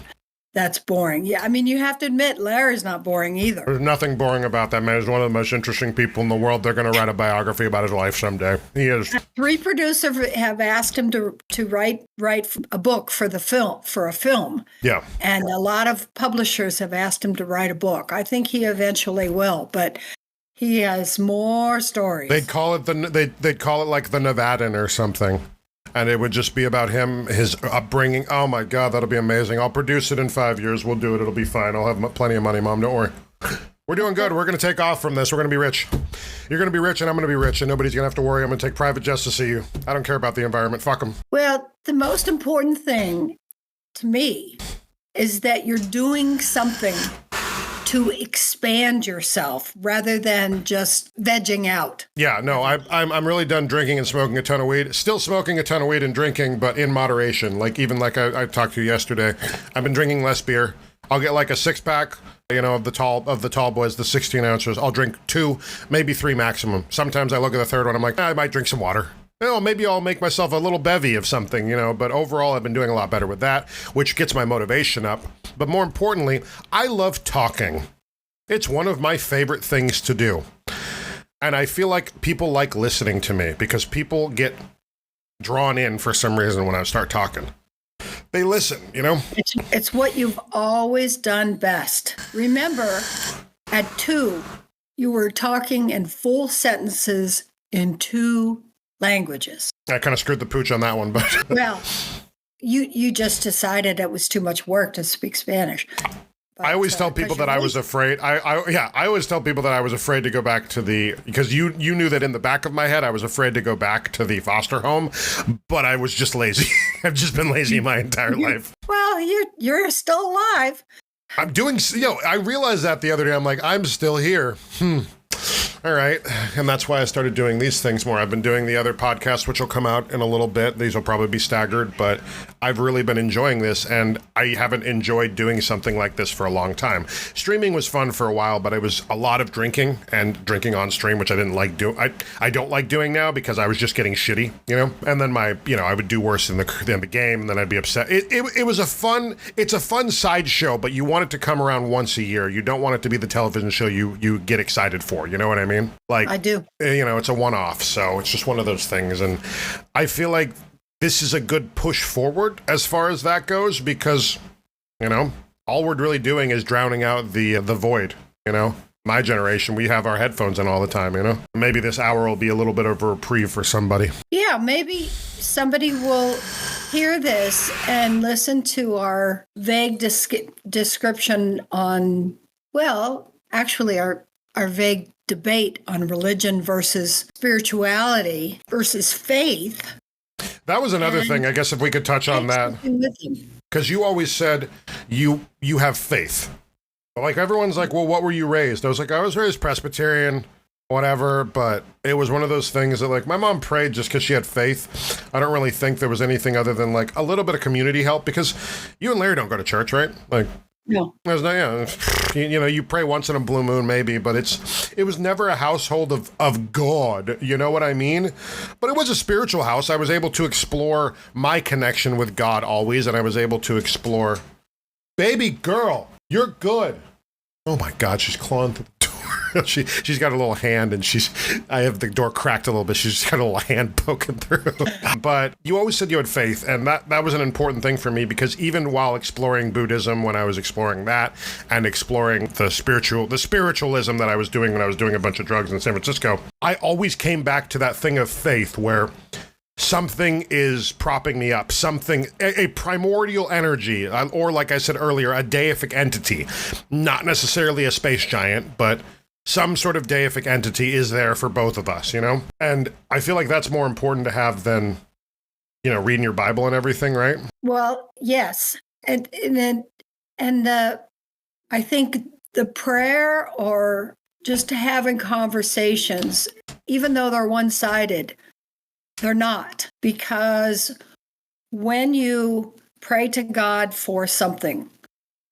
that's boring. Yeah, I mean, you have to admit, Larry's not boring either. There's nothing boring about that man. He's one of the most interesting people in the world. They're going to write a biography about his life someday. He is. 3 producers have asked him to write a book for a film. Yeah. And a lot of publishers have asked him to write a book. I think he eventually will, but he has more stories. They'd call it they'd call it like The Nevadan or something. And it would just be about him, his upbringing. Oh my God, that'll be amazing. I'll produce it in 5 years. We'll do it. It'll be fine. I'll have plenty of money, Mom. Don't worry. We're doing good. We're going to take off from this. We're going to be rich. You're going to be rich and I'm going to be rich and nobody's going to have to worry. I'm going to take private jets to see you. I don't care about the environment. Fuck them. Well, the most important thing to me is that you're doing something to expand yourself rather than just vegging out. Yeah, no, I'm really done drinking and smoking a ton of weed. Still smoking a ton of weed and drinking, but in moderation. Like I talked to you yesterday, I've been drinking less beer. I'll get like a 6-pack, of the tall boys, the 16 ounces. I'll drink 2, maybe 3 maximum. Sometimes I look at the third one, I'm like, I might drink some water. Maybe I'll make myself a little bevy of something, but overall I've been doing a lot better with that, which gets my motivation up. But more importantly, I love talking. It's one of my favorite things to do. And I feel like people like listening to me because people get drawn in for some reason when I start talking. They listen, It's what you've always done best. Remember, at 2, you were talking in full sentences in 2 languages. I kind of screwed the pooch on that one, but well, you just decided it was too much work to speak Spanish. But, I always tell people that I was afraid. I always tell people that I was afraid to go back to because you knew that in the back of my head I was afraid to go back to the foster home, but I was just lazy. I've just been lazy my entire life. Well, you're still alive. I'm doing. I realized that the other day. I'm like, I'm still here. All right. And that's why I started doing these things more. I've been doing the other podcasts, which will come out in a little bit. These will probably be staggered, but I've really been enjoying this, and I haven't enjoyed doing something like this for a long time. Streaming was fun for a while, but it was a lot of drinking and drinking on stream, which I didn't like doing. I don't like doing now because I was just getting shitty, and then I would do worse in the game, and then I'd be upset. It was it's a fun side show, but you want it to come around once a year. You don't want it to be the television show you get excited for. You know what I mean? Like, I do. It's a one-off, so it's just one of those things. And I feel like this is a good push forward as far as that goes because, all we're really doing is drowning out the void, My generation, we have our headphones in all the time, Maybe this hour will be a little bit of a reprieve for somebody. Yeah, maybe somebody will hear this and listen to our vague description on, actually our vague debate on religion versus spirituality versus faith. That was another thing, I guess, if we could touch on that. Because you always said you have faith. Like, everyone's like, well, what were you raised? I was like, I was raised Presbyterian, whatever, but it was one of those things that, like, my mom prayed just because she had faith. I don't really think there was anything other than, like, a little bit of community help, because you and Larry don't go to church, right? Like, no. There's no, you pray once in a blue moon, maybe, but it was never a household of God, you know what I mean? But it was a spiritual house. I was able to explore my connection with God always, and I was able to explore, baby girl, you're good. Oh my God, she's clawing through the door. She's got a little hand, and I have the door cracked a little bit. She's got a little hand poking through. But you always said you had faith, and that was an important thing for me, because even while exploring Buddhism, when I was exploring that and exploring the spiritualism that I was doing when I was doing a bunch of drugs in San Francisco, I always came back to that thing of faith where something is propping me up, a primordial energy, or like I said earlier, a deific entity, not necessarily a space giant, but some sort of deific entity is there for both of us, And I feel like that's more important to have than, reading your Bible and everything, right? Well, yes. And I think the prayer or just having conversations, even though they're one-sided, they're not, because when you pray to God for something,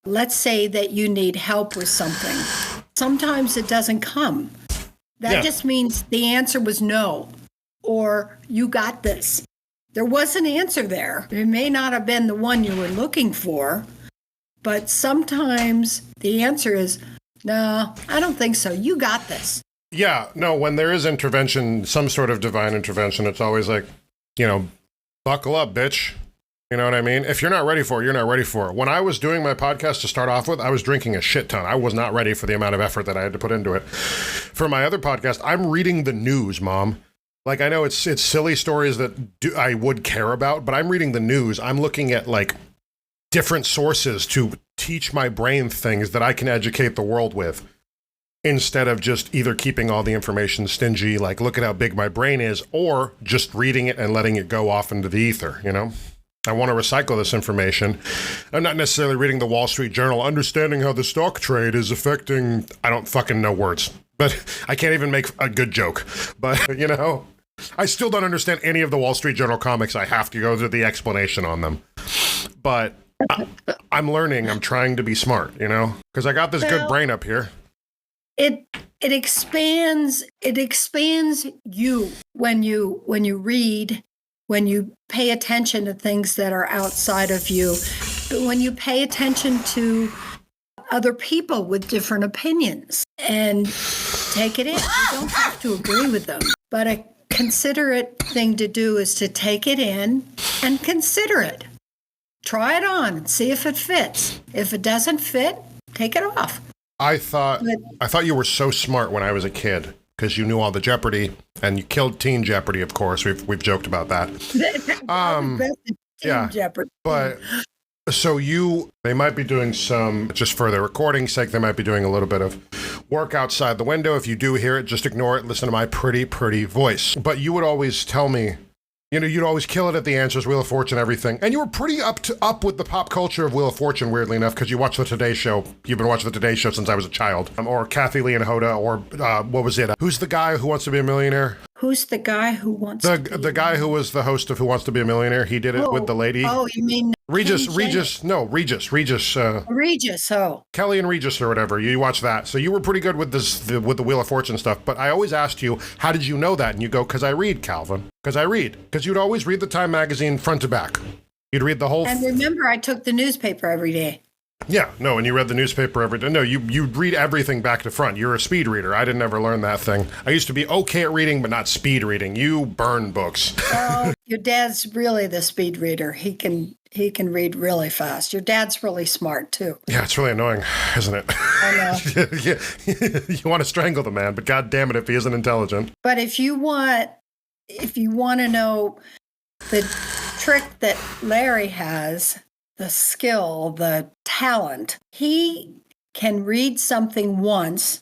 let's say that you need help with something, sometimes it doesn't come. That just means the answer was no, or you got this. There was an answer there. It may not have been the one you were looking for, but sometimes the answer is, no, I don't think so. You got this. Yeah, no, when there is intervention, some sort of divine intervention, it's always like, buckle up, bitch. You know what I mean? If you're not ready for it, you're not ready for it. When I was doing my podcast to start off with, I was drinking a shit ton. I was not ready for the amount of effort that I had to put into it. For my other podcast, I'm reading the news, Mom. Like, I know it's silly stories that I would care about, but I'm reading the news. I'm looking at, different sources to teach my brain things that I can educate the world with, instead of just either keeping all the information stingy, like, look at how big my brain is, or just reading it and letting it go off into the ether, I want to recycle this information. I'm not necessarily reading the Wall Street Journal, understanding how the stock trade is affecting, I don't fucking know words, but I can't even make a good joke. But, I still don't understand any of the Wall Street Journal comics. I have to go through the explanation on them. But I'm learning. I'm trying to be smart, because I got this good brain up here. It expands you when you read, when you pay attention to things that are outside of you, but when you pay attention to other people with different opinions and take it in. You don't have to agree with them, but a considerate thing to do is to take it in and consider it. Try it on and see if it fits. If it doesn't fit, take it off. I thought you were so smart when I was a kid, because you knew all the Jeopardy, and you killed Teen Jeopardy, of course. We've joked about that. Teen Jeopardy. But so they might be doing some, just for the recording's sake, they might be doing a little bit of work outside the window. If you do hear it, just ignore it. Listen to my pretty, pretty voice. But you would always tell me, you'd always kill it at the answers, Wheel of Fortune, everything. And you were pretty up with the pop culture of Wheel of Fortune, weirdly enough, because you watch the Today Show. You've been watching the Today Show since I was a child. Or Kathy Lee and Hoda, or what was it? Who's the guy who wants to be a millionaire? Who's the guy who wants to be the guy who was the host of Who Wants to Be a Millionaire? He did it with the lady. Oh, you mean Regis. Regis, Kelly and Regis or whatever. You watch that. So you were pretty good with with the Wheel of Fortune stuff. But I always asked you, how did you know that? And you go, because I read, Calvin. Because I read. Because you'd always read the Time magazine front to back. You'd read the whole. And remember, I took the newspaper every day. Yeah, no, and you read the newspaper every day. No, you read everything back to front. You're a speed reader. I didn't ever learn that thing. I used to be okay at reading, but not speed reading. You burn books. Oh, your dad's really the speed reader. He can read really fast. Your dad's really smart too. Yeah, it's really annoying, isn't it? I know. You want to strangle the man, but God damn it if he isn't intelligent. But if you want to know the trick that Larry has, the skill, the talent, he can read something once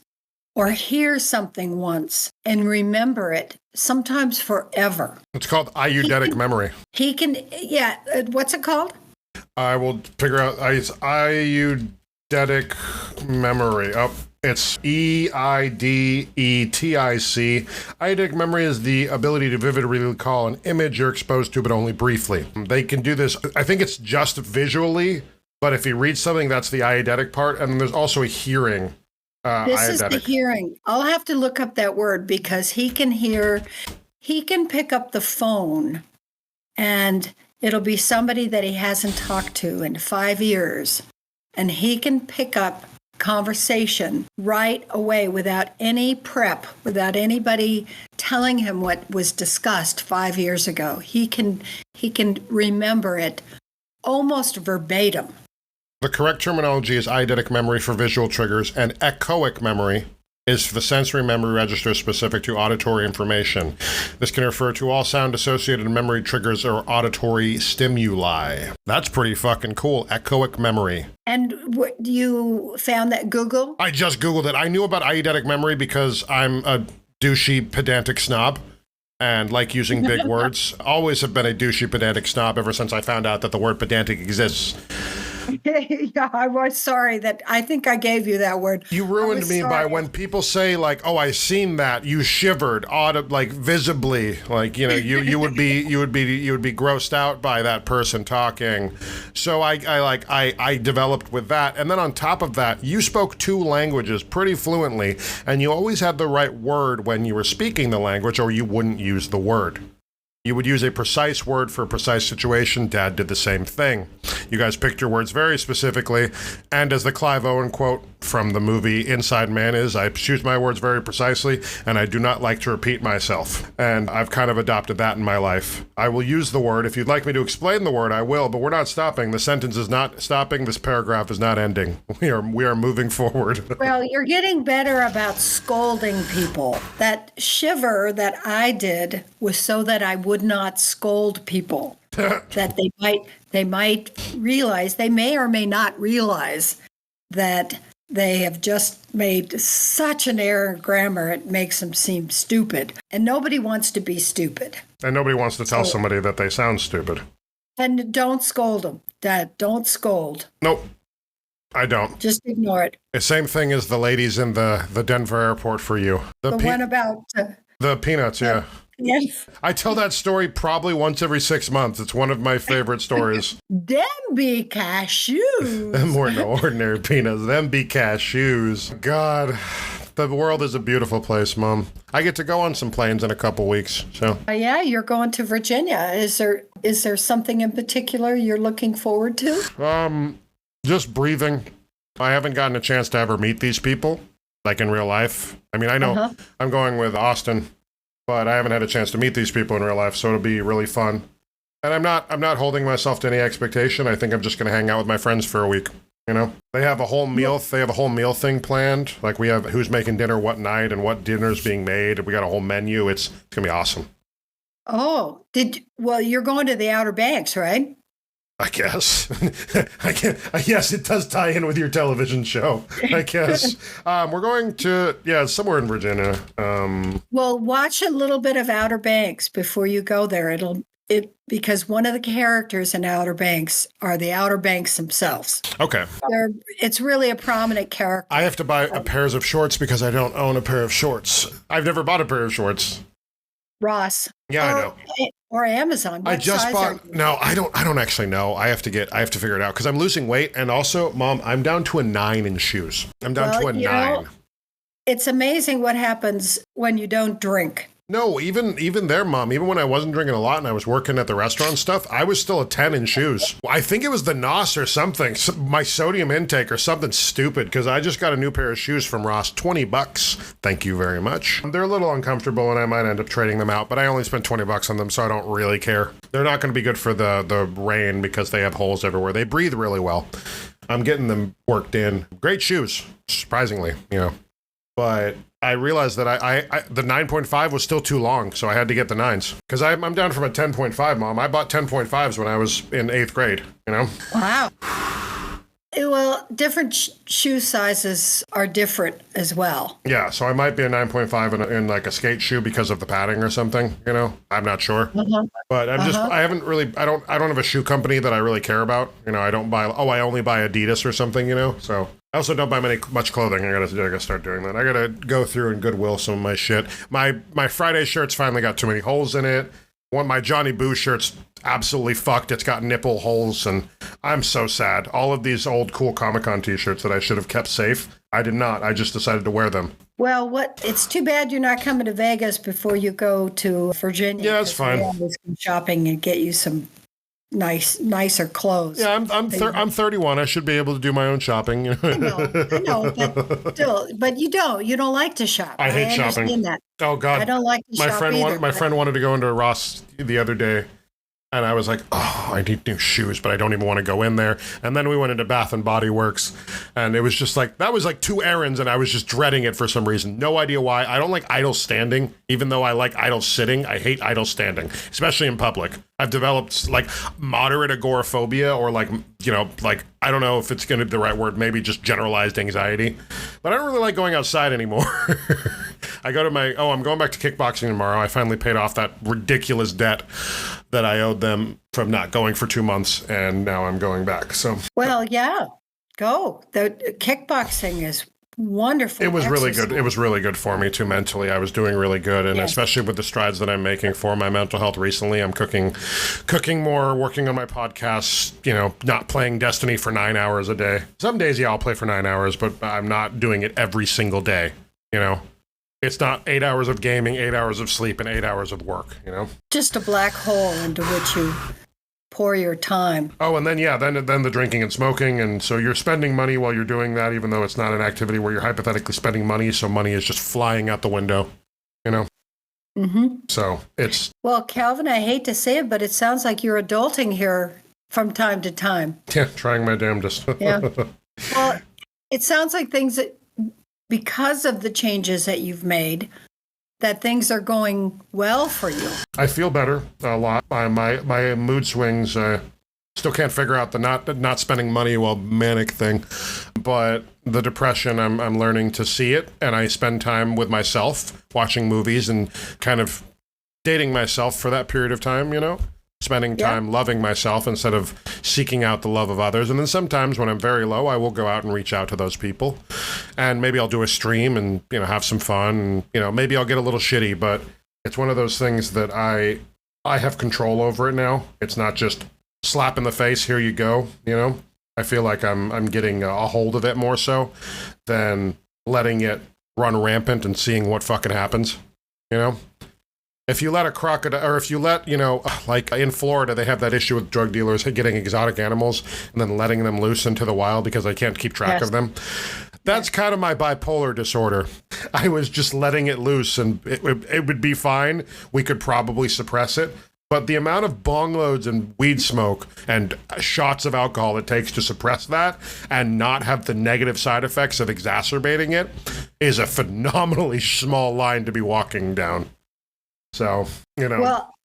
or hear something once and remember it, sometimes forever. It's called eidetic memory. He can, what's it called? I will figure out, it's eidetic memory. Oh, it's EIDETIC. Eidetic memory is the ability to vividly recall an image you're exposed to, but only briefly. They can do this, I think it's just visually, but if you read something, that's the eidetic part. And then there's also a hearing. This is the hearing. I'll have to look up that word because he can pick up the phone and it'll be somebody that he hasn't talked to in 5 years. And he can pick up conversation right away without any prep, without anybody telling him what was discussed 5 years ago. He can remember it almost verbatim. The correct terminology is eidetic memory for visual triggers, and echoic memory is the sensory memory register specific to auditory information. This can refer to all sound-associated memory triggers or auditory stimuli. That's pretty fucking cool, echoic memory. And you found that Google? I just Googled it. I knew about eidetic memory because I'm a douchey, pedantic snob and like using big words. Always have been a douchey, pedantic snob ever since I found out that the word pedantic exists. Yeah, I was sorry that I think I gave you that word. You ruined me by when people say like, "Oh, I seen that." You shivered, like visibly, like you would be grossed out by that person talking. So I developed with that, and then on top of that, you spoke 2 languages pretty fluently, and you always had the right word when you were speaking the language, or you wouldn't use the word. You would use a precise word for a precise situation. Dad did the same thing. You guys picked your words very specifically, and as the Clive Owen quote from the movie Inside Man is, I choose my words very precisely, and I do not like to repeat myself. And I've kind of adopted that in my life. I will use the word. If you'd like me to explain the word, I will, but we're not stopping. The sentence is not stopping. This paragraph is not ending. We are moving forward. Well, you're getting better about scolding people. That shiver that I did was so that I would not scold people. That they might realize, they may or may not realize that they have just made such an error in grammar, it makes them seem stupid. And nobody wants to be stupid. And nobody wants to tell somebody that they sound stupid. And don't scold them. Dad, don't scold. Nope. I don't. Just ignore it. The same thing as the ladies in the Denver airport for you. The one about... the peanuts, yeah. Yes. I tell that story probably once every 6 months. It's one of my favorite stories. Them be cashews. Them weren't no ordinary peanuts. Them be cashews. God, the world is a beautiful place, Mom. I get to go on some planes in a couple weeks, so. Yeah, you're going to Virginia. Is there something in particular you're looking forward to? Just breathing. I haven't gotten a chance to ever meet these people, like in real life. I mean, I know I'm going with Austin, but I haven't had a chance to meet these people in real life, so it'll be really fun. And I'm not holding myself to any expectation. I think I'm just going to hang out with my friends for a week. You know, they have a whole meal. They have a whole meal thing planned. Like we have who's making dinner what night and what dinner's being made. We got a whole menu. It's going to be awesome. Oh, you're going to the Outer Banks, right? I guess. Yes, it does tie in with your television show, I guess. We're going to, somewhere in Virginia. Well, watch a little bit of Outer Banks before you go there. Because one of the characters in Outer Banks are the Outer Banks themselves. Okay. It's really a prominent character. I have to buy a pair of shorts because I don't own a pair of shorts. I've never bought a pair of shorts. Ross. Yeah, I know. Or Amazon. I just bought. No, I don't actually know. I have to figure it out because I'm losing weight, and also, Mom, I'm down to a 9 in shoes. I'm down to a 9. It's amazing what happens when you don't drink. No, even there, Mom, even when I wasn't drinking a lot and I was working at the restaurant stuff, I was still a 10 in shoes. I think it was the NOS or something, my sodium intake or something stupid, because I just got a new pair of shoes from Ross, $20. Thank you very much. They're a little uncomfortable and I might end up trading them out, but I only spent $20 on them, so I don't really care. They're not going to be good for the rain because they have holes everywhere. They breathe really well. I'm getting them worked in. Great shoes, surprisingly, But I realized that the 9.5 was still too long, so I had to get the 9s. Because I'm down from a 10.5, Mom. I bought 10.5s when I was in 8th grade, Wow. Well, different shoe sizes are different as well. Yeah, so I might be a 9.5 in like a skate shoe because of the padding or something, I'm not sure. But I haven't really, I don't have a shoe company that I really care about. I don't buy, I only buy Adidas or something, so. I also don't buy much clothing. I gotta start doing that. I gotta go through and Goodwill some of my shit. My Friday shirt's finally got too many holes in it. My Johnny Boo shirt's absolutely fucked. It's got nipple holes, and I'm so sad. All of these old cool Comic-Con t-shirts that I should have kept safe, I did not. I just decided to wear them. Well, it's too bad you're not coming to Vegas before you go to Virginia. Yeah, that's fine. I'll go shopping and get you some nicer clothes. Yeah, I'm 31. I should be able to do my own shopping. I know, but still, but you don't. You don't like to shop. I hate shopping. Understand that. Oh God, I don't like to shop either. My friend wanted to go into Ross the other day, and I was like, oh, I need new shoes, but I don't even want to go in there. And then we went into Bath and Body Works, and it was just like, that was like 2 errands, and I was just dreading it for some reason. No idea why. I don't like idle standing, even though I like idle sitting. I hate idle standing, especially in public. I've developed like moderate agoraphobia, or like, you know, like, I don't know if it's going to be the right word, maybe just generalized anxiety. But I don't really like going outside anymore. I'm going back to kickboxing tomorrow. I finally paid off that ridiculous debt that I owed them from not going for 2 months, and now I'm going back. So, well, yeah, go. The kickboxing is wonderful. It was really good. It was really good for me too mentally. I was doing really good, and especially with the strides that I'm making for my mental health recently. I'm cooking more, working on my podcast, you know, not playing Destiny for 9 hours a day. Some days, yeah, I'll play for 9 hours, but I'm not doing it every single day, you know. It's not 8 hours of gaming, 8 hours of sleep, and 8 hours of work, you know? Just a black hole into which you pour your time. Oh, and then, then the drinking and smoking. And so you're spending money while you're doing that, even though it's not an activity where you're hypothetically spending money. So money is just flying out the window, you know? Mm-hmm. So it's... Well, Calvin, I hate to say it, but it sounds like you're adulting here from time to time. Yeah, trying my damnedest. Yeah. Well, it sounds like things that, because of the changes that you've made, that things are going well for you. I feel better a lot. My mood swings, still can't figure out the not spending money while manic thing, but the depression, I'm learning to see it, and I spend time with myself, watching movies and kind of dating myself for that period of time, you know? Spending time loving myself instead of seeking out the love of others. And then sometimes when I'm very low, I will go out and reach out to those people. And maybe I'll do a stream and, you know, have some fun. And, you know, maybe I'll get a little shitty, but it's one of those things that I have control over it now. It's not just slap in the face, here you go, you know? I feel like I'm getting a hold of it more so than letting it run rampant and seeing what fucking happens, you know? If you let a crocodile, or if you let, you know, like in Florida, they have that issue with drug dealers getting exotic animals and then letting them loose into the wild because they can't keep track of them. That's kind of my bipolar disorder. I was just letting it loose, and it would be fine. We could probably suppress it. But the amount of bong loads and weed smoke and shots of alcohol it takes to suppress that and not have the negative side effects of exacerbating it is a phenomenally small line to be walking down. So, you know. Well,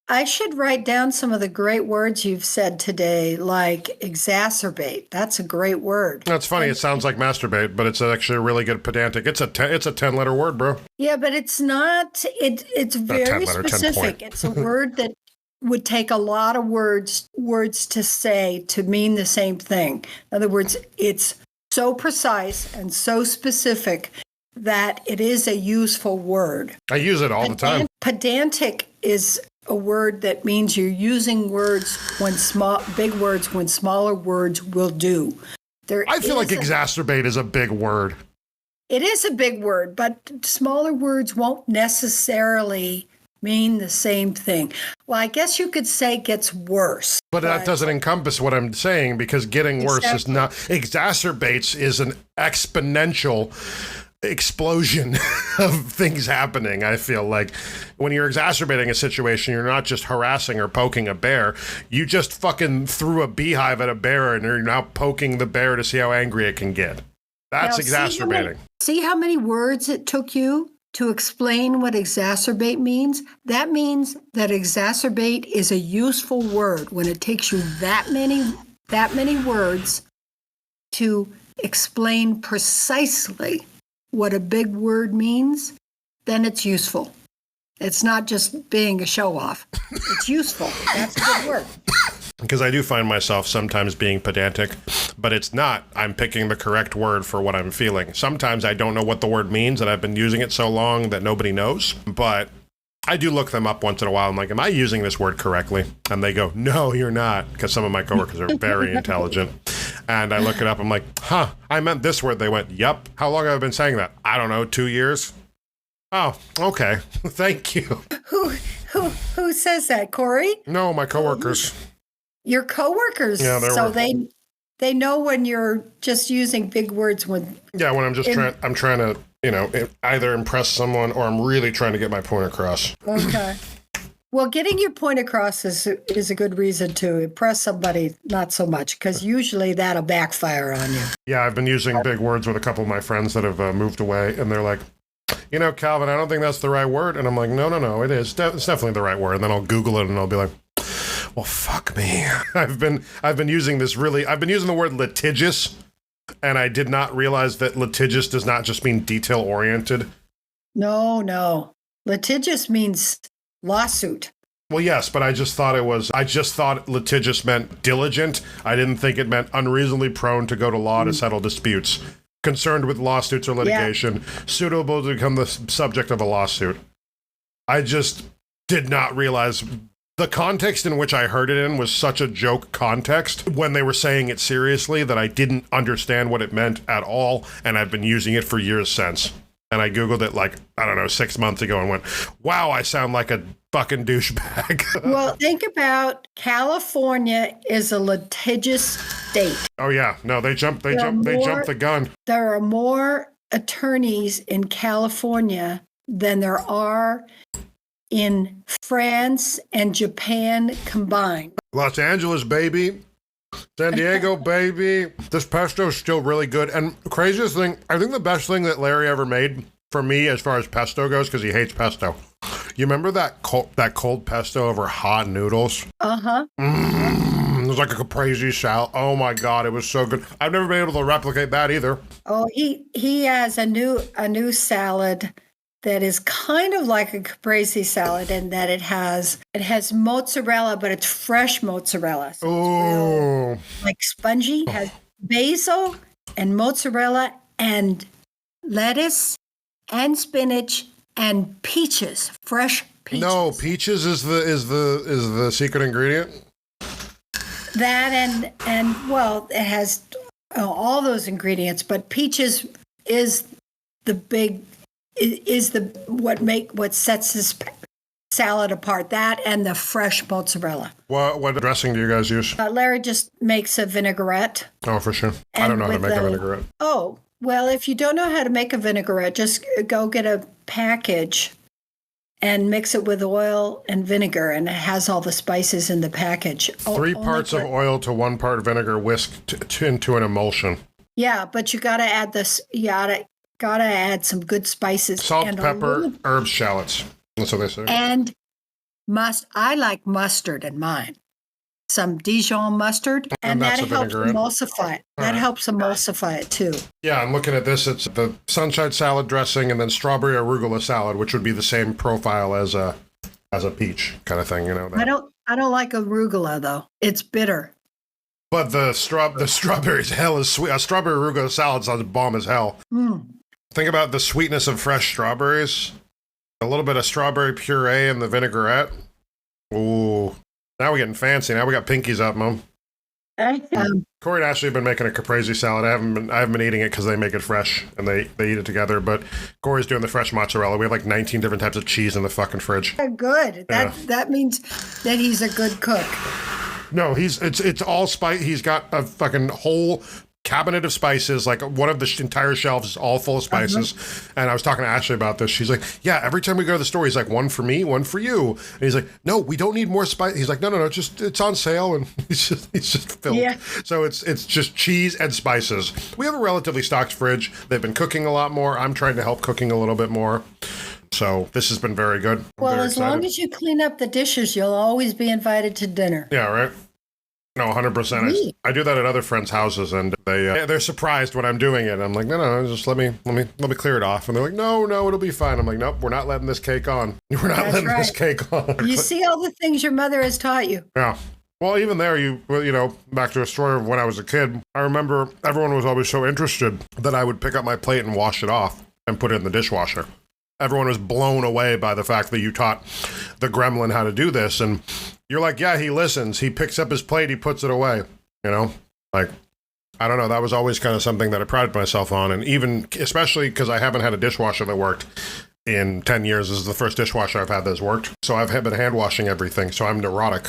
I should write down some of the great words you've said today, like exacerbate. That's a great word. That's funny. It sounds like masturbate, but it's actually a really good pedantic. It's a 10-letter word, bro. Yeah, but it's not. It's very specific. It's a word that would take a lot of words to say to mean the same thing. In other words, it's so precise and so specific that it is a useful word. I use it all the time. Pedantic is a word that means you're using words when big words when smaller words will do. I feel like exacerbate is a big word. It is a big word, but smaller words won't necessarily mean the same thing. Well, I guess you could say gets worse. But that doesn't encompass what I'm saying, because getting worse is not... Exacerbates is an exponential explosion of things happening. I feel like when you're exacerbating a situation, you're not just harassing or poking a bear. You just fucking threw a beehive at a bear and you're now poking the bear to see how angry it can get. That's now, exacerbating. See how many words it took you to explain what exacerbate means? That means that exacerbate is a useful word. When it takes you that many words to explain precisely what a big word means, then it's useful. It's not just being a show-off. It's useful. That's a good word. Because I do find myself sometimes being pedantic, but it's not. I'm picking the correct word for what I'm feeling. Sometimes I don't know what the word means, and I've been using it so long that nobody knows, but I do look them up once in a while. I'm like, am I using this word correctly? And they go, no, you're not, because some of my coworkers are very intelligent. And I look it up. I'm like, I meant this word. They went, yep. How long have I been saying that? I don't know, 2 years? Oh, okay. Thank you. Who says that, Corey? No, my coworkers. your coworkers. Yeah, there so were. they know when you're just using big words Yeah, when I'm trying to, either impress someone or I'm really trying to get my point across. Okay. Well, getting your point across is a good reason to impress somebody, not so much, because usually that'll backfire on you. Yeah, I've been using big words with a couple of my friends that have moved away, and they're like, Calvin, I don't think that's the right word. And I'm like, no, it is. It's definitely the right word. And then I'll Google it and I'll be like, well, fuck me. I've been using the word litigious, and I did not realize that litigious does not just mean detail oriented. No. Litigious means lawsuit. Well, yes, but I just thought litigious meant diligent. I didn't think it meant unreasonably prone to go to law to settle disputes, concerned with lawsuits or litigation, suitable to become the subject of a lawsuit. I just did not realize the context in which I heard it in was such a joke context when they were saying it seriously that I didn't understand what it meant at all, and I've been using it for years since. And I Googled it 6 months ago and went, wow, I sound like a fucking douchebag. Well, think about California is a litigious state. Oh yeah, no, they jumped the gun. There are more attorneys in California than there are in France and Japan combined. Los Angeles, baby. San Diego, baby. This pesto is still really good. And craziest thing, I think the best thing that Larry ever made for me as far as pesto goes, because he hates pesto. You remember that cold pesto over hot noodles? Uh-huh. It was like a caprese salad. Oh my God, it was so good. I've never been able to replicate that either. Oh, he has a new salad that is kind of like a caprese salad in that it has mozzarella, but it's fresh mozzarella. So Ooh. it's like spongy. It has basil and mozzarella and lettuce and spinach and peaches, fresh peaches. No, peaches is the secret ingredient. That and well, it has all those ingredients, but peaches is the big. Is what sets this salad apart? That and the fresh mozzarella. What dressing do you guys use? Larry just makes a vinaigrette. Oh, for sure. I don't know how to make a vinaigrette. Oh, well, if you don't know how to make a vinaigrette, just go get a package and mix it with oil and vinegar, and it has all the spices in the package. 3 parts of oil to 1 part vinegar whisked into an emulsion. Yeah, but you got to add this. Gotta add some good spices. Salt, and pepper, herbs, shallots. That's what they say. And I like mustard in mine. Some Dijon mustard, and that helps emulsify it. That helps emulsify it too. Yeah, I'm looking at this. It's the sunshine salad dressing and then strawberry arugula salad, which would be the same profile as a peach kind of thing. I don't like arugula though. It's bitter. But the strawberries hell is sweet. A strawberry arugula salad sounds bomb as hell. Think about the sweetness of fresh strawberries, a little bit of strawberry puree in the vinaigrette. Ooh, now we're getting fancy. Now we got pinkies up, Mom. Corey and Ashley have been making a caprese salad. I haven't been eating it because they make it fresh and they eat it together. But Corey's doing the fresh mozzarella. We have like 19 different types of cheese in the fucking fridge. Good. That means that he's a good cook. No, it's all spice. He's got a fucking whole cabinet of spices, like one of the entire shelves is all full of spices. And I was talking to Ashley about this. She's like, yeah, every time we go to the store, he's like, 1 for me, 1 for you. And he's like, no, we don't need more spice. He's like, no, it's on sale. And he's just filled. Yeah. So it's just cheese and spices. We have a relatively stocked fridge. They've been cooking a lot more. I'm trying to help cooking a little bit more. So this has been very good. Well, as long as you clean up the dishes, you'll always be invited to dinner. Yeah, right. No, 100%. I do that at other friends' houses, and they're surprised when I'm doing it. I'm like, no, just let me clear it off. And they're like, no, it'll be fine. I'm like, nope, we're not letting this cake on. We're not letting this cake on. You see all the things your mother has taught you. Yeah. Well, even there, back to a story of when I was a kid, I remember everyone was always so interested that I would pick up my plate and wash it off and put it in the dishwasher. Everyone was blown away by the fact that you taught the gremlin how to do this. And you're like, yeah, he listens. He picks up his plate. He puts it away. Like, I don't know. That was always kind of something that I prided myself on. And even, especially because I haven't had a dishwasher that worked, in 10 years. This is the first dishwasher I've had that's worked. So I've been hand washing everything. So I'm neurotic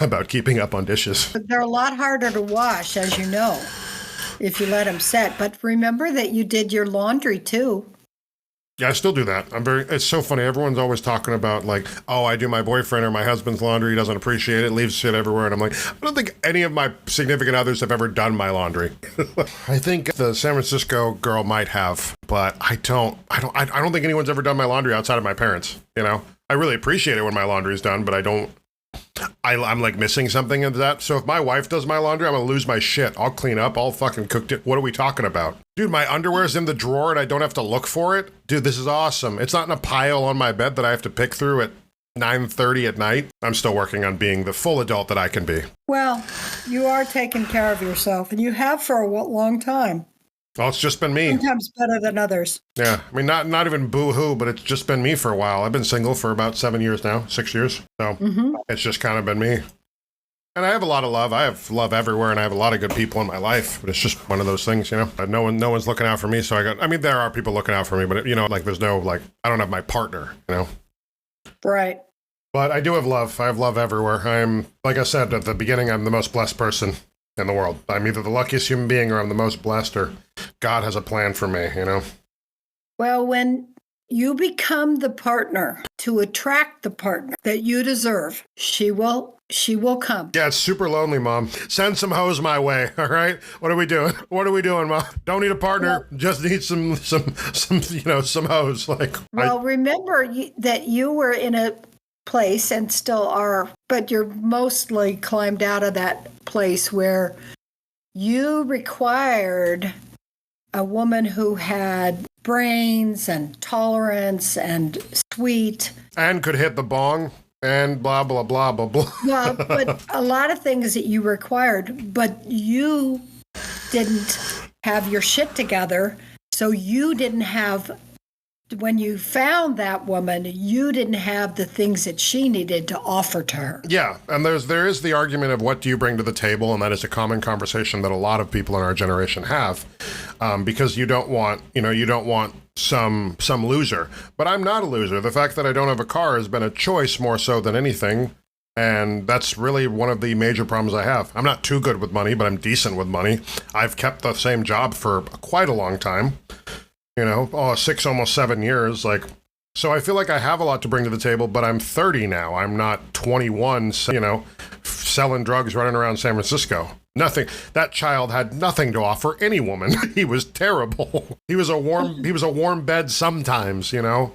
about keeping up on dishes. They're a lot harder to wash, as you know, if you let them set. But remember that you did your laundry too. Yeah, I still do that. It's so funny. Everyone's always talking about like, oh, I do my boyfriend or my husband's laundry. He doesn't appreciate it, leaves shit everywhere. And I'm like, I don't think any of my significant others have ever done my laundry. I think the San Francisco girl might have, but I don't think anyone's ever done my laundry outside of my parents. You know, I really appreciate it when my laundry's done, but I'm like missing something in that. So if my wife does my laundry, I'm gonna lose my shit. I'll clean up. I'll fucking cook it. What are we talking about? Dude, my underwear's in the drawer and I don't have to look for it. Dude, this is awesome. It's not in a pile on my bed that I have to pick through at 9:30 at night. I'm still working on being the full adult that I can be. Well, you are taking care of yourself, and you have for a long time. Well, it's just been me. Sometimes better than others. Yeah, I mean, not even boo-hoo, but it's just been me for a while. I've been single for about 7 years now, 6 years. So It's just kind of been me. And I have a lot of love. I have love everywhere, and I have a lot of good people in my life. But it's just one of those things, you know. No one's looking out for me. So there are people looking out for me, but like there's no like I don't have my partner, you know. Right. But I do have love. I have love everywhere. I'm, like I said at the beginning, I'm the most blessed person in the world. I'm either the luckiest human being or I'm the most blessed, or God has a plan for me, you know? Well, when you become the partner to attract the partner that you deserve, she will come. Yeah, it's super lonely, Mom. Send some hoes my way, all right? What are we doing? What are we doing, Mom? Don't need a partner. Well, just need some some hoes. Like, remember that you were in a place and still are, but you're mostly climbed out of that place where you required a woman who had brains and tolerance and sweet. And could hit the bong and blah, blah, blah, blah, blah. Well, but a lot of things that you required, but you didn't have your shit together. So you didn't have, when you found that woman, you didn't have the things that she needed to offer to her. Yeah, and there is the argument of what do you bring to the table, and that is a common conversation that a lot of people in our generation have, because you don't want some loser. But I'm not a loser. The fact that I don't have a car has been a choice more so than anything, and that's really one of the major problems I have. I'm not too good with money, but I'm decent with money. I've kept the same job for quite a long time. 6, almost 7 years. Like, so I feel like I have a lot to bring to the table, but I'm 30 now. I'm not 21, selling drugs running around San Francisco. Nothing. That child had nothing to offer any woman. He was terrible. He was a warm bed sometimes, I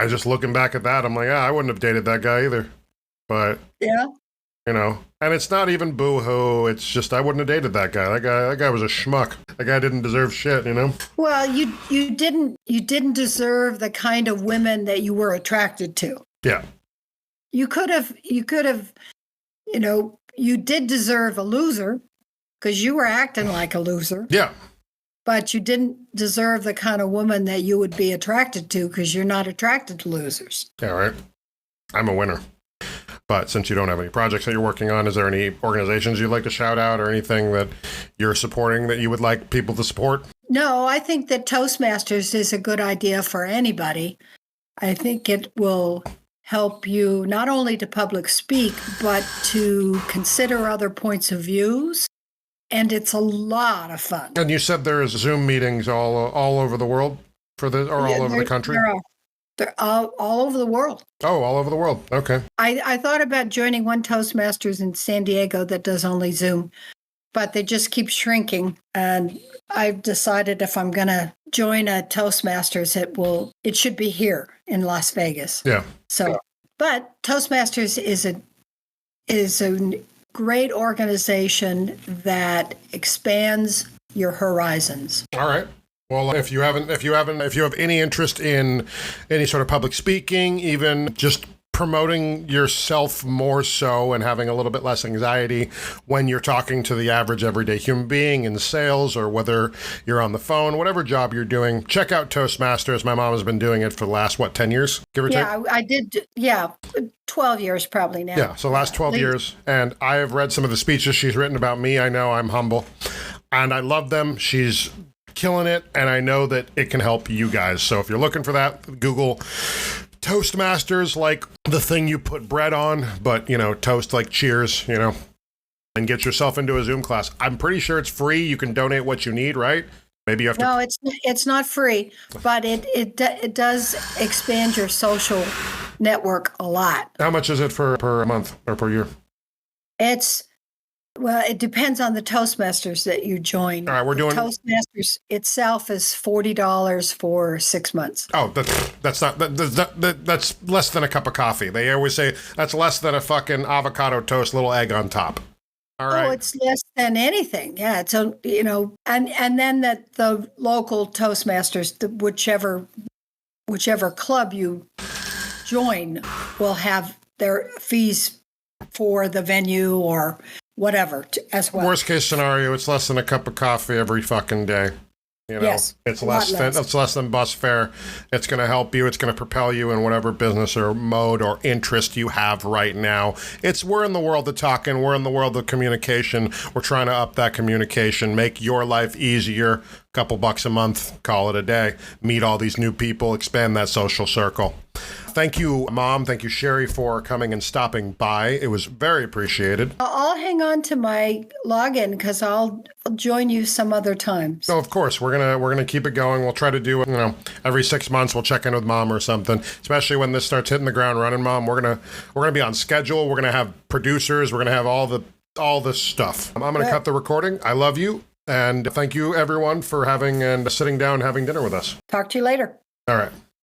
just looking back at that, I'm like, I wouldn't have dated that guy either. But yeah. And it's not even boo-hoo. It's just I wouldn't have dated that guy. That guy was a schmuck. That guy didn't deserve shit, Well, you didn't deserve the kind of women that you were attracted to. Yeah. You could have, you did deserve a loser because you were acting like a loser. Yeah. But you didn't deserve the kind of woman that you would be attracted to because you're not attracted to losers. Yeah, right. I'm a winner. But since you don't have any projects that you're working on, is there any organizations you'd like to shout out or anything that you're supporting that you would like people to support? No, I think that Toastmasters is a good idea for anybody. I think it will help you not only to public speak, but to consider other points of views. And it's a lot of fun. And you said there's Zoom meetings all over the world for this, or all over the country? They're all over the world. Oh, all over the world. Okay. I thought about joining one Toastmasters in San Diego that does only Zoom, but they just keep shrinking. And I've decided if I'm going to join a Toastmasters, it should be here in Las Vegas. Yeah. So, but Toastmasters is a great organization that expands your horizons. All right. Well, if you have any interest in any sort of public speaking, even just promoting yourself more so and having a little bit less anxiety when you're talking to the average everyday human being in sales or whether you're on the phone, whatever job you're doing, check out Toastmasters. My mom has been doing it for the last, 10 years, give or take? Yeah, I did. Yeah, 12 years probably now. Yeah, so last 12 years. And I have read some of the speeches she's written about me. I know I'm humble and I love them. She's killing it, and I know that it can help you guys. So if you're looking for that, Google Toastmasters, like the thing you put bread on, but, toast like cheers, and get yourself into a Zoom class. I'm pretty sure it's free. You can donate what you need, right? Maybe you have to. No, it's not free, but it does expand your social network a lot. How much is it per month or per year? It depends on the Toastmasters that you join. All right, we're doing Toastmasters itself is $40 for 6 months. Oh, that's less than a cup of coffee. They always say that's less than a fucking avocado toast, little egg on top. All right. Oh, it's less than anything. Yeah, it's and then that the local Toastmasters, whichever club you join, will have their fees for the venue or whatever as well. Worst case scenario, it's less than a cup of coffee every fucking day. Yes, it's less than bus fare. It's going to help you. It's going to propel you in whatever business or mode or interest you have right now. We're in the world of talking. We're in the world of communication. We're trying to up that communication, make your life easier. Couple bucks a month, call it a day. Meet all these new people, expand that social circle. Thank you, Mom. Thank you, Sherry, for coming and stopping by. It was very appreciated. I'll hang on to my login because I'll join you some other time. No, of course. We're gonna keep it going. We'll try to do it. Every 6 months we'll check in with Mom or something. Especially when this starts hitting the ground running, Mom. We're gonna be on schedule. We're gonna have producers. We're gonna have all this stuff. I'm gonna cut the recording. I love you. And thank you, everyone, for sitting down and having dinner with us. Talk to you later. All right.